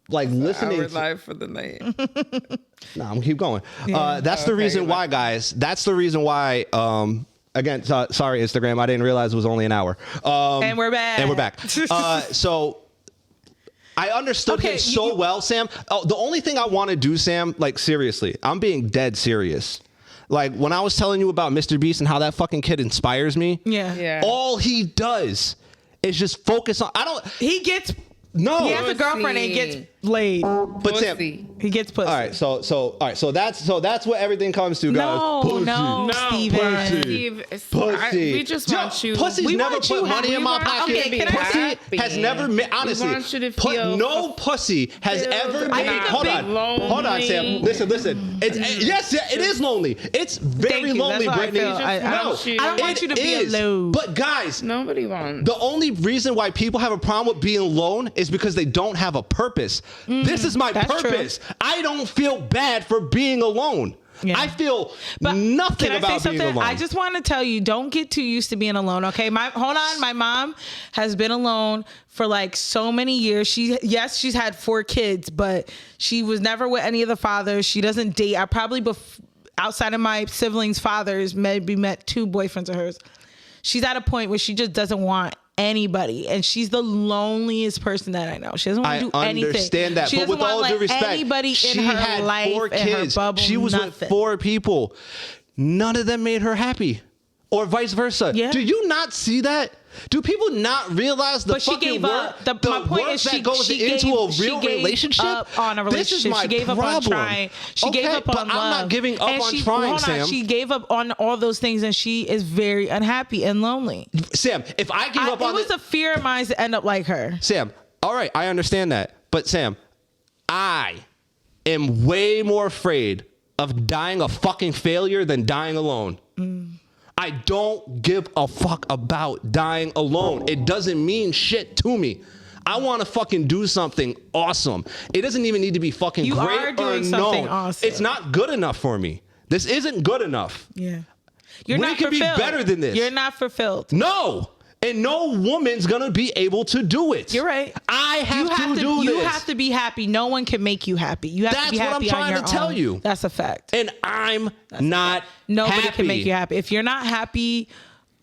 Like listening. Live for the night. Nah, I'm gonna keep going. Yeah. That's the reason why, guys. That's the reason why. Again, sorry, Instagram. I didn't realize it was only an hour. And we're back. So I understood him so well, Sam. Oh, the only thing I want to do, Sam, like seriously, I'm being dead serious. Like when I was telling you about Mr. Beast and how that fucking kid inspires me. Yeah. All he does is just focus on. He gets. No, he has a girlfriend and gets laid. But Sam, he gets pussy. All right, so that's what everything comes to, guys. No, Steven. Pussy. We just want you. Pussy's never put money in my pocket. Okay, can I pussy has never made. Honestly, no pussy has ever made. Hold on, Sam. Listen. Yes, it is lonely. It's very lonely, Brittany. I don't want you to be alone. But guys, nobody wants. The only reason why people have a problem with being alone is because they don't have a purpose. This is my purpose. True. I don't feel bad for being alone. Yeah. I feel nothing about being alone. I just want to tell you, don't get too used to being alone, okay? My mom has been alone for like so many years. She's had 4 kids, but she was never with any of the fathers. She doesn't date. I probably, outside of my siblings' fathers, maybe met 2 boyfriends of hers. She's at a point where she just doesn't want anybody, and she's the loneliest person that I know. She doesn't want to do anything. I understand that, but with all due respect, anybody she in her had life, 4 kids. In her bubble, she was nothing. with 4 people. none of them made her happy, or vice versa. Yeah. Do you not see that? Do people not realize the fucking work, the my point work is that goes into a real relationship? Up on a relationship. This is my she gave problem. up on trying. She gave up on love. I'm not giving up and on trying, Sam. She gave up on all those things, and she is very unhappy and lonely. Sam, if I give up on it was a fear of mine to end up like her. Sam, all right, I understand that. But Sam, I am way more afraid of dying a fucking failure than dying alone. I don't give a fuck about dying alone. It doesn't mean shit to me. I want to fucking do something awesome. It doesn't even need to be fucking You great are doing or something known. awesome. It's not good enough for me. This isn't good enough. Yeah. We not can be fulfilled. better than this. You're not fulfilled. No. And no woman's going to be able to do it. You're right. I have to do this. You have to be happy. No one can make you happy. You have to be happy on your own. That's what I'm trying to tell you. That's a fact. And I'm not Nobody happy. can make you happy. If you're not happy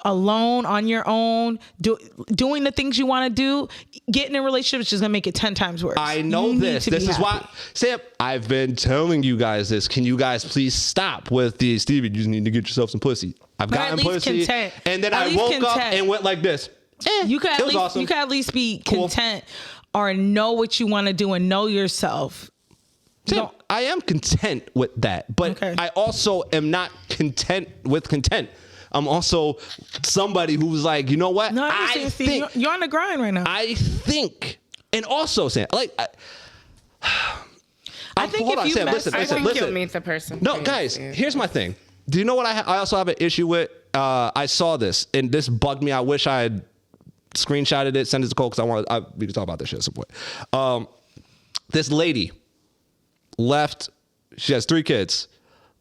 alone on your own, doing the things you want to do, getting in a relationship is just going to make it 10 times worse. I know this. This is why, Sam, I've been telling you guys this. Can you guys please stop with the Stevie, you just need to get yourself some pussy. I've gotten pussy. Content. And then At I woke up and went like this. You could it was awesome. You could at least be Cool. content or know what you want to do and know yourself. Sam, I am content with that, but I also am not content with content. I'm also somebody who's like, you know what? No, I think you're on the grind right now. I think, and also, Sam, like, I think hold if on, you Sam, mess, listen. You'll meet the person. No, guys, here's my thing. Do you know what I also have an issue with? I saw this, and this bugged me. I wish I had screenshotted it, sent it to Cole, because we can talk about this shit at some point. This lady left, she has 3 kids,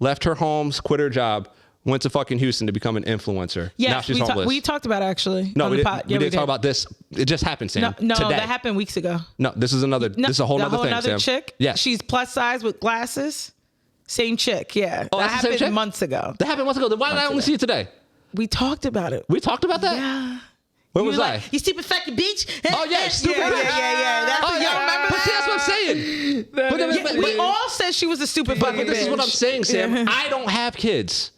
left her homes, quit her job, went to fucking Houston to become an influencer. Yes, now she's homeless. We talked about it actually. No, on we the didn't, pod. we didn't talk about this. It just happened, Sam. No, today. that happened weeks ago. No, this is another. This is a whole other thing, another Sam. chick. Yes. She's plus size with glasses. Same chick. Yeah. Oh, that that's the same happened chick? months ago. That happened months ago. Then why did I only see it today? We talked about it. We talked about that? Yeah. Where You was were I? like, you stupid fucking bitch. Oh, yeah, stupid yeah, bitch. Yeah. That's Oh, what yeah. y'all remember. But see, that's what I'm saying. We all said she was a stupid But fucking this is what I'm bitch. saying, Sam. I don't have kids.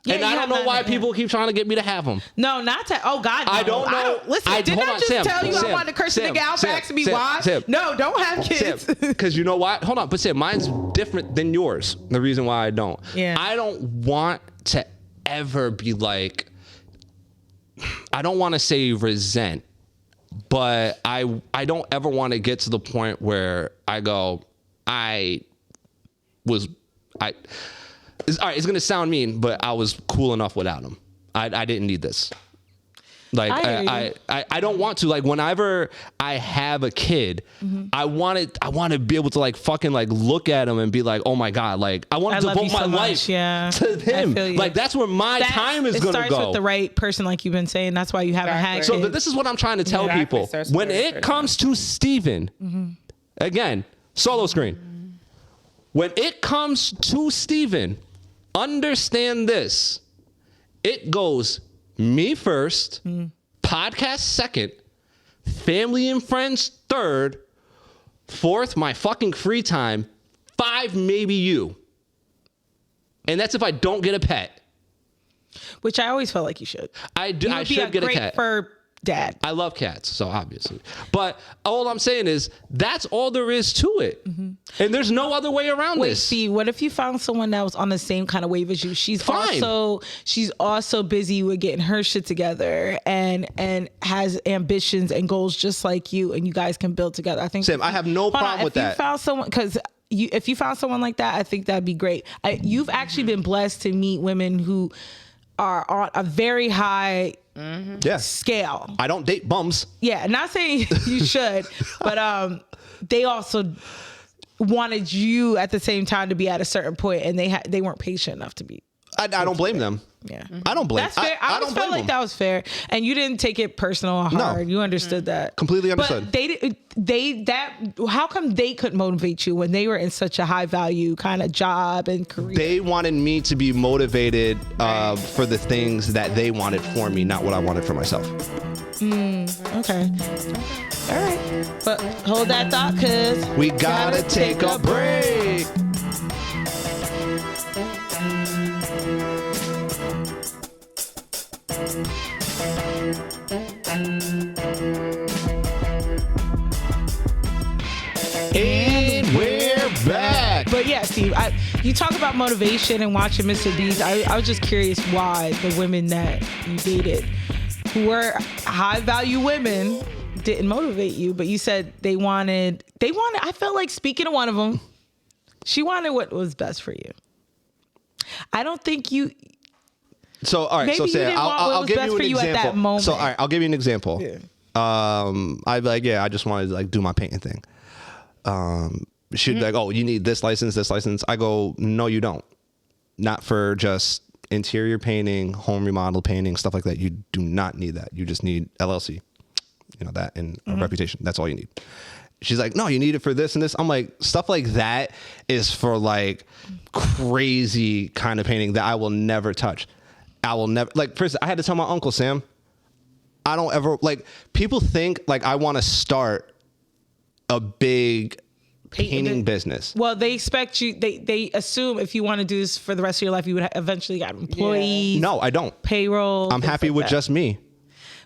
Yeah, and you I don't have know none, why yeah. people keep trying to get me to have them. No, not to. Oh God, no. I don't know. Listen, didn't hold I on, just Sam, tell you Sam, I wanted to curse Sam, the nigga out Sam, for asking me Sam, why? Sam. No, don't have kids. Because you know why? Hold on. But Sam, mine's different than yours. The reason why I don't. Yeah. I don't want to ever be like, I don't want to say resent, but I don't ever want to get to the point where I go, all right, it's going to sound mean, but I was cool enough without him. I didn't need this. Like, I don't want to. Like, whenever I have a kid, I want to be able to, like, fucking, like, look at him and be like, oh my God, like, I want to devote my life to him. Like, that's where my time is going to go. It starts with the right person, like you've been saying. That's why you haven't had kids. So but this is what I'm trying to tell people. When it comes to Steven, again, solo screen. When it comes to Steven, understand this. It goes me first, podcast second, family and friends third, fourth, my fucking free time, 5, maybe you. And that's if I don't get a pet. Which I always felt like you should. I should get a cat. For dad. I love cats, so obviously. But all I'm saying is that's all there is to it. And there's no other way around Wait, this. see, what if you found someone that was on the same kind of wave as you? She's Fine. also busy with getting her shit together and has ambitions and goals just like you, and you guys can build together. I think Sam, I have no problem with that. If you found someone, if you found someone like that, I think that'd be great. You've actually been blessed to meet women who are on a very high scale. I don't date bums. Yeah, not saying you should, but they also wanted you at the same time to be at a certain point, and they weren't patient enough to be. I don't blame them. Yeah, I don't blame. That's fair. I don't always blame felt like them. that was fair, and you didn't take it personal or hard. You understood that Completely understood. But how come they couldn't motivate you when they were in such a high value kind of job and career? They wanted me to be motivated for the things that they wanted for me, not what I wanted for myself. Okay. All right. But hold that thought, cause we gotta take a break. And we're back. But yeah, Steve, you talk about motivation and watching Mr. Beast. I was just curious why the women that you dated, who were high value women, didn't motivate you. But you said they wanted. I felt like, speaking of one of them, she wanted what was best for you. I don't think you. So all right, Maybe so you Sam, didn't want what I'll was give best you an for you at example. that moment. So all right, I'll give you an example. Yeah. I'd be like, yeah, I just wanted to like do my painting thing. She'd be like, oh, you need this license, this license. I go, no, you don't. Not for just interior painting, home remodel painting, stuff like that. You do not need that. You just need LLC, that and a reputation. That's all you need. She's like, no, you need it for this and this. I'm like, stuff like that is for like crazy kind of painting that I will never touch. I will never, like, first, I had to tell my uncle, Sam, I don't ever, like, people think like I want to start a big painting business. Well, they expect you, they assume if you want to do this for the rest of your life, you would eventually got employees. No, I don't. Payroll. I'm happy with just me.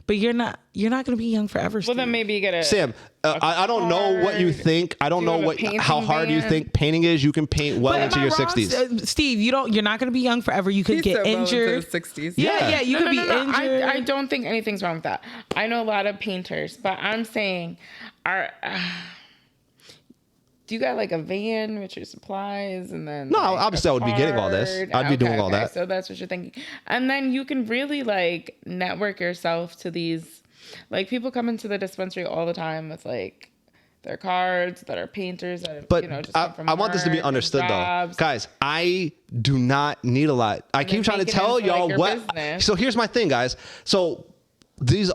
But you're not going to be young forever, Steve. Well, then maybe you get a... Sam, I don't know what you think. I don't know how hard you think painting is. You can paint well into your 60s. Steve, you're not going to be young forever. You could get injured. 60s. Yeah, you could be injured. I don't think anything's wrong with that. I know a lot of painters, but I'm saying, do you got like a van with your supplies and then... No, like obviously I would be getting all this. I'd be doing all that. So that's what you're thinking. And then you can really like network yourself to these... Like people come into the dispensary all the time with like their cards that are painters that have, but just come from I want this to be understood though. Guys, I do not need a lot. I keep trying to tell y'all what... business. So here's my thing, guys. So these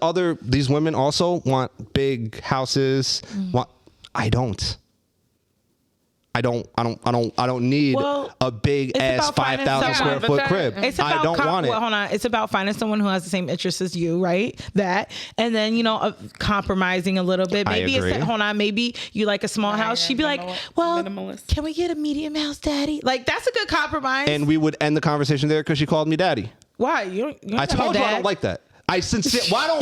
women also want big houses. I don't need a big ass 5,000 square foot crib. I don't want it. Well, hold on. It's about finding someone who has the same interests as you, right? That, and then compromising a little bit. Maybe maybe you like a small house. She'd be like, "Well, can we get a medium house, Daddy?" Like that's a good compromise. And we would end the conversation there because she called me Daddy. Why? You I told you I don't like that. Why don't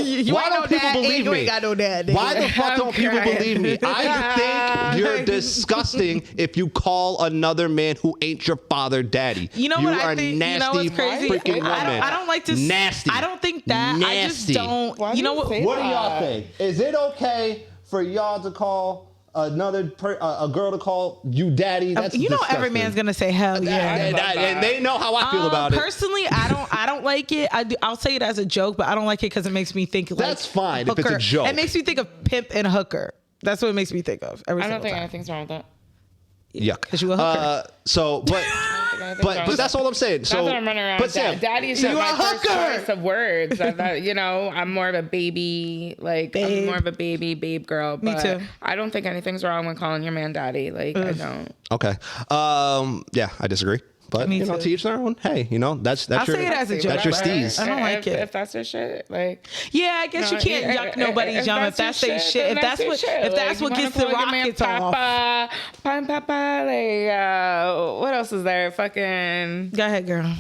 people believe me? You ain't got no dad. Why the fuck don't people believe me? I think you're disgusting if you call another man who ain't your father daddy. You know what I think? Nasty, you know what's crazy? freaking woman. I don't like this. Nasty. I don't think that. Nasty. I just don't. Why you know do what? you say What do y'all think? Is it okay for y'all to call a girl to call you daddy? That's disgusting. Every man's gonna say hell yeah. And they know how I feel about it. Personally, I don't like it. I'll say it as a joke, but I don't like it because it makes me think like That's fine hooker. if it's a joke. It makes me think of pimp and hooker. That's what it makes me think of. I don't think anything's wrong with that. Yuck. Because you a hooker. But that's all I'm saying. So, that's what I'm running around. But Sam, Daddy's you my a first hooker. choice of words. I'm more of a baby, I'm more of a babe girl. But Me too. I don't think anything's wrong with calling your man daddy. I don't. Okay. Yeah, I disagree. But Me too. to each their own. Hey, that's I'll your say it as a joke. that's your steez. I don't like it. If that's your shit, yeah, I guess you can't yuck nobody's yum if that's their shit. If that's what gets the rockets off. Papa, what else is there? Fucking. Go ahead, girl.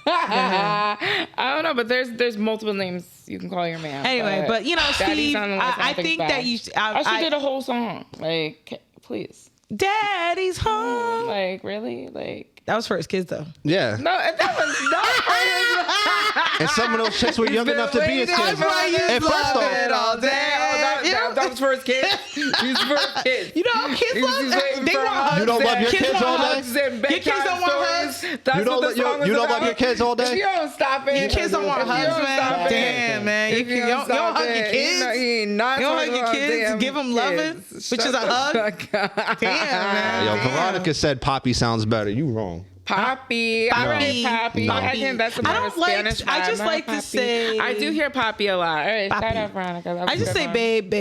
I don't know, but there's multiple names you can call your man. Anyway, but Steve, I think that you. I did a whole song. Please. Daddy's home. Really? That was for his kids, though. Yeah. No, that was not. And some of those chicks were young enough to be his kids. And first off, all day. That was for his kids. He's for his kids. Kids love. They want hugs. You don't love your kids all day. Your kids don't want hugs. You don't love your kids all day. If you don't stop it. Your kids don't want hugs, man. Damn, man. You don't hug your kids. You don't hug your kids. Give them loving, which is a hug. Damn, man. Yo, Veronica said Poppy sounds better. You wrong. Poppy. I read Poppy. No. I think that's I don't like. Spanish I just vibe, like to Poppy. say. I do hear Poppy a lot. All right, Poppy. shout out Veronica. I just say babe.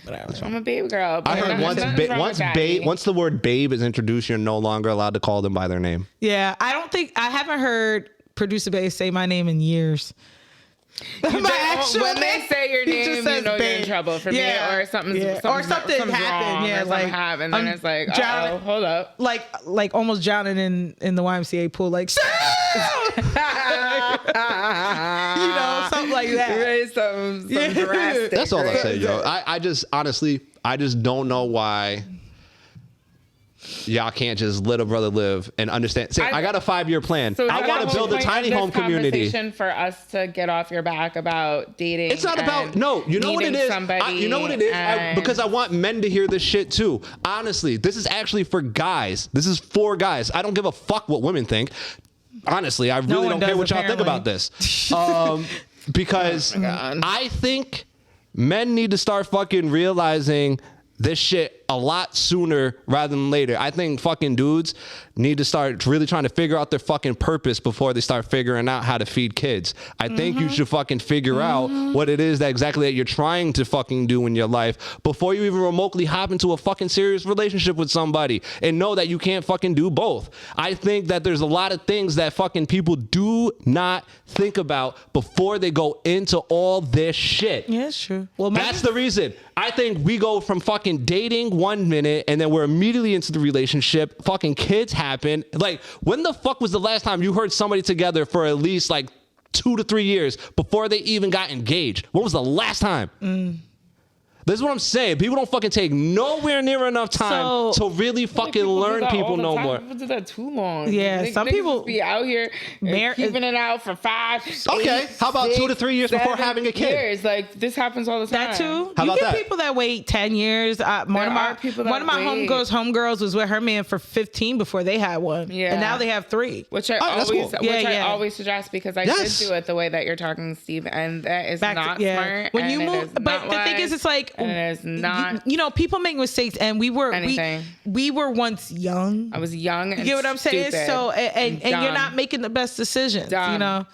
Whatever. I'm a babe girl. I heard once the word babe is introduced, you're no longer allowed to call them by their name. Yeah, I haven't heard producer Babe say my name in years. When they say your name, you know you're in trouble for me, or something happened. wrong, Yeah, or something happened, and then it's like, oh, hold up, like almost drowning in the YMCA pool, like something like like that. Really some drastic. That's all I say, yo. I just honestly, I just don't know why y'all can't just let a brother live and understand. See, I got a 5-year plan. So I want to build a tiny home community. For us to get off your back about dating. It's not about you know what it is. You know what it is because I want men to hear this shit too. Honestly, this is actually for guys. This is for guys. I don't give a fuck what women think. Honestly, I really don't care what y'all think about this. Because I think men need to start fucking realizing this shit a lot sooner rather than later. I think fucking dudes need to start really trying to figure out their fucking purpose before they start figuring out how to feed kids. I think you should fucking figure out what it is that exactly that you're trying to fucking do in your life before you even remotely hop into a fucking serious relationship with somebody, and know that you can't fucking do both. I think that there's a lot of things that fucking people do not think about before they go into all this shit. Yeah, it's true. Well, that's the reason. I think we go from fucking dating 1 minute and then we're immediately into the relationship. Fucking kids happen. Like, when the fuck was the last time you heard somebody together for at least like 2 to 3 years before they even got engaged? When was the last time? This is what I'm saying. People don't fucking take nowhere near enough time to really fucking learn people no more. People do that too long. Yeah, some people be out here keeping it out for 5. Okay, how about 2 to 3 years before having a kid? Years. Like, this happens all the time. That too. How about you get that? people that wait 10 years. One of my homegirls was with her man for 15 before they had one. Yeah, and now they have 3. Which I always suggest because I did do it the way that you're talking, Steve, and that is not smart. When you move, but the thing is, it's like. And it is not. You know, people make mistakes, and we were once young. I was young. And you get what I'm saying? So, and you're not making the best decisions. You know,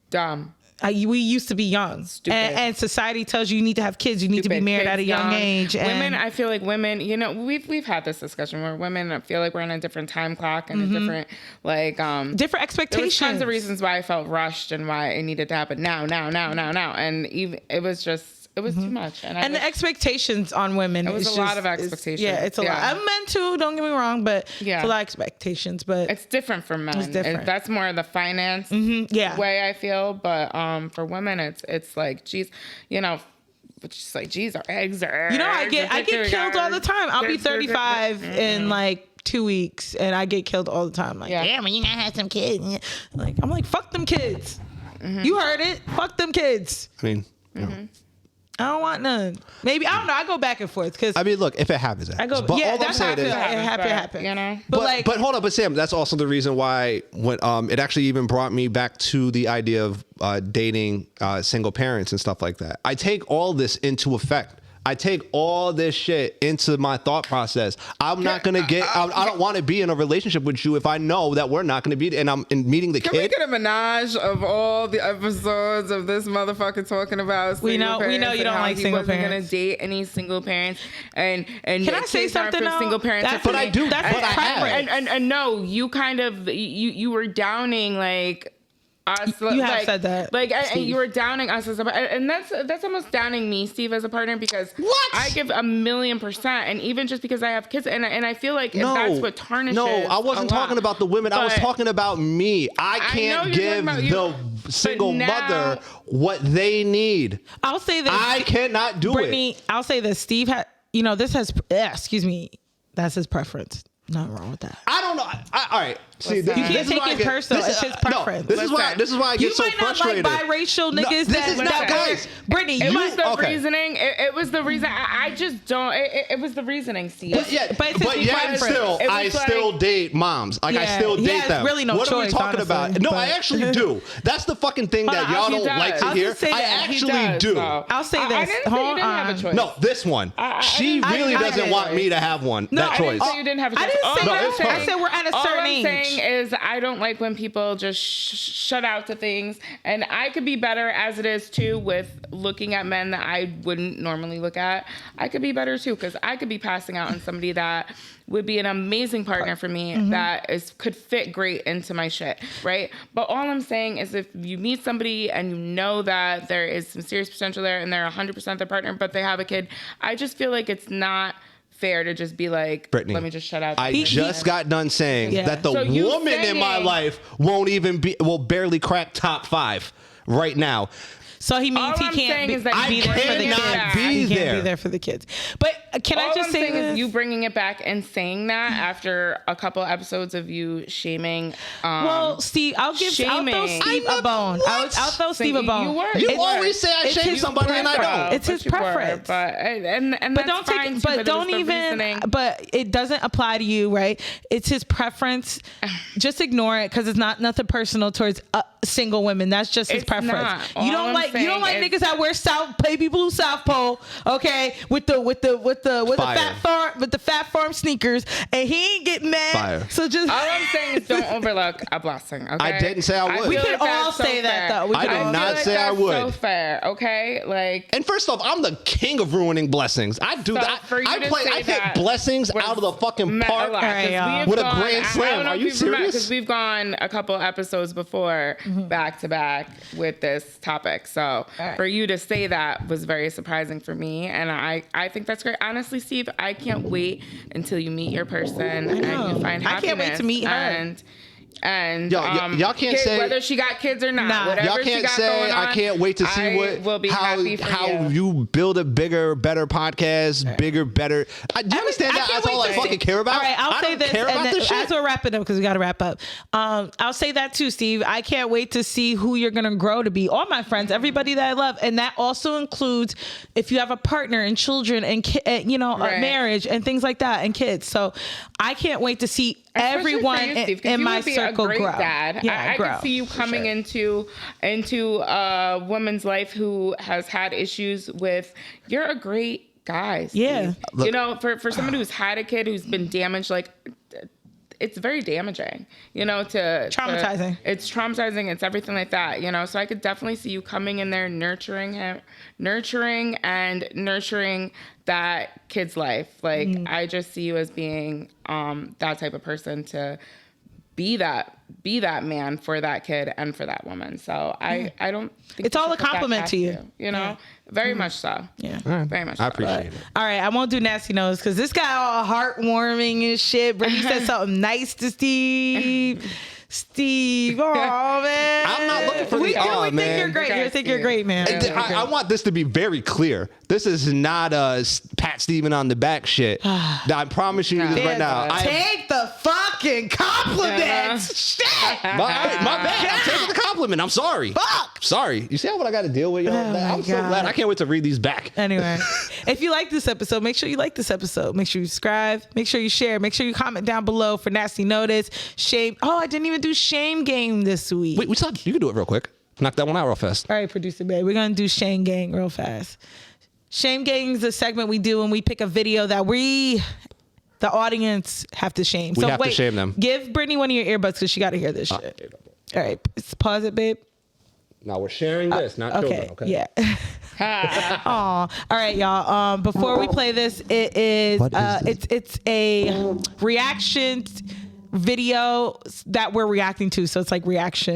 dumb. We used to be young, and society tells you need to have kids. You need to be married at a young age. Women, I feel like women. You know, we've had this discussion where women feel like we're in a different time clock and a different different expectations. There was tons of reasons why I felt rushed and why it needed to happen now, and even it was just. It was too much. And the expectations on women. It was a lot of expectations. It's a lot. And men too, don't get me wrong, but it's a lot of expectations. But it's different for men. It's different. That's more the finance way I feel. But for women, it's like, geez, you know, it's just like, geez, our eggs are. You know, I get killed all the time. I'll be 35 in like 2 weeks, and I get killed all the time. Like, damn, when you not have some kids. Like, I'm like, fuck them kids. You heard it. Fuck them kids. I mean, I don't want none. Maybe, I don't know. I go back and forth because I mean, look, if it happens, I go. But all that's I'm how I feel. saying It happen. You know. But hold on, but Sam, that's also the reason why when it actually even brought me back to the idea of dating single parents and stuff like that. I take all this into effect. I take all this shit into my thought process. I'm not gonna I don't want to be in a relationship with you if I know that we're not gonna be, and I'm meeting the kid. Can we get a menage of all the episodes of this motherfucker talking about we know you don't like single parents. He wasn't gonna date any single parents, and can I say something? Single parents, but I do. That's but I have. And no, you kind of you were downing like. Us, you have said that, like, and you were downing us as and that's almost downing me, Steve, as a partner, because I give 1,000,000%, and even just because I have kids, and I feel like that's what tarnishes. No, I wasn't talking about the women. I was talking about me. I can't give the single mother what they need. I'll say this. I cannot do Brittany, I'll say this. Steve had, this has, excuse me, that's his preference. Nothing wrong with that. I don't know. All right. See, you can't take it personal. It's his preference. No, this is why I get so frustrated. You might not like biracial niggas. This is not, guys. Brittany, it was the reasoning. It was the reason. I just don't. It was the reasoning, Steve. But still, I still date moms. Like, I still date them. Really no what choice, are we talking about? No, I actually do. That's the fucking thing that y'all don't like to hear. I actually do. I'll say this. I didn't say you didn't have a choice. No, this one. She really doesn't want me to have one. That choice. I didn't say you didn't have a choice. I didn't say that. I said we're at a certain age. All I'm saying is I don't like when people just shut out to things, and I could be better as it is too with looking at men that I wouldn't normally look at. I could be better too, because I could be passing out on somebody that would be an amazing partner for me that could fit great into my shit, right? But all I'm saying is if you meet somebody and you know that there is some serious potential there and they're 100% their partner, but they have a kid, I just feel like it's not fair to just be like, Brittany, let me just shut out. I just got done saying that the woman in my life will barely crack top 5. right now. So he means All he I'm can't saying be, is that be you there for the cannot kids. be He can't there. be there for the kids. But can I All just I'm say saying this? is you bringing it back and saying that after a couple episodes of you shaming. Well, Steve, I'll throw shaming. Steve a bone. I'll throw Steve a bone. You always say I It's shame his somebody and I preference. don't. It's his preference. But that's don't fine take. too, But don't there's the even. reasoning. But it doesn't apply to you, right? It's his preference. Just ignore it because it's not nothing personal towards single women. That's just his It's preference. not. You All don't I'm like saying is- niggas that wear baby blue South Pole, okay, with the fat farm sneakers, and he ain't get mad. Fire. So just all I'm saying is don't overlook a blessing. Okay? I didn't say I would. feel We could like all that's so say that, fair. though. We I could did all not feel say I that's would. So fair, okay? Like, And first off, I'm the king of ruining blessings. I do So that. for you I to play. say I hit that blessings was out of the fucking meant a park lot, 'cause Alright, y'all. we've with a gone- grand slam. Are you serious? Because we've gone a couple episodes before back to back with this topic. So for you to say that was very surprising for me. And I think that's great. Honestly, Steve, I can't wait until you meet your person and you find happiness. I can't wait to meet her. And y'all can't say whether she got kids or not. Nah. Whatever y'all she can't got say going on, I can't wait to see I will be happy for how you. you build a bigger, better podcast, bigger, better. Do you understand that? can't That's all wait I to fucking care about. All right, I'll I say don't this, care and about then, this shit. as we're wrapping up because we got to wrap up. I'll say that too, Steve. I can't wait to see who you're gonna grow to be. All my friends, everybody that I love, and that also includes if you have a partner and children and Right. marriage and things like that and kids. So I can't wait to see Especially everyone for you, Steve, 'cause in you my would be circle a great grow. Dad. Yeah, I grow. could see you coming into a woman's life who has had issues with. You're a great guy. Steve. Yeah. You know, for somebody who's had a kid who's been damaged, like. It's very damaging, Traumatizing. It's traumatizing. It's everything like that, So I could definitely see you coming in there, nurturing that kid's life. Like I just see you as being that type of person to be that man for that kid and for that woman. So I don't think It's you all should a put that compliment past to you. Very much so. Yeah. Very much. I so. appreciate it. All right, I won't do nasty nose because this got all heartwarming and shit. Brittany said something nice to Steve. Steve, oh man, I'm not looking for we the think man. you're great. You think you're great, man. I want this to be very clear. This is not a Pat Steven on the back shit. I promise you this right now. Take the fucking compliments. Shit. My bad. I'm taking the compliment. I'm sorry. Fuck. Sorry. You see what I got to deal with, y'all? I'm so God. glad. I can't wait to read these back. Anyway, if you like this episode, make sure you like this episode. Make sure you subscribe. Make sure you share. Make sure you comment down below for nasty notice. Shame. Oh, I didn't even do shame game this week. Wait, you can do it real quick. Knock that one out real fast. All right, producer babe, we're gonna do shame gang real fast. Shame gang is a segment we do when we pick a video that the audience have to shame. We have to shame them. Give Brittany one of your earbuds because she got to hear this shit. All right, pause it, babe. Now we're sharing this, not children. Okay. Yeah. Aw. All right, y'all. Before we play this, it is it's a reaction video that we're reacting to. So it's like reaction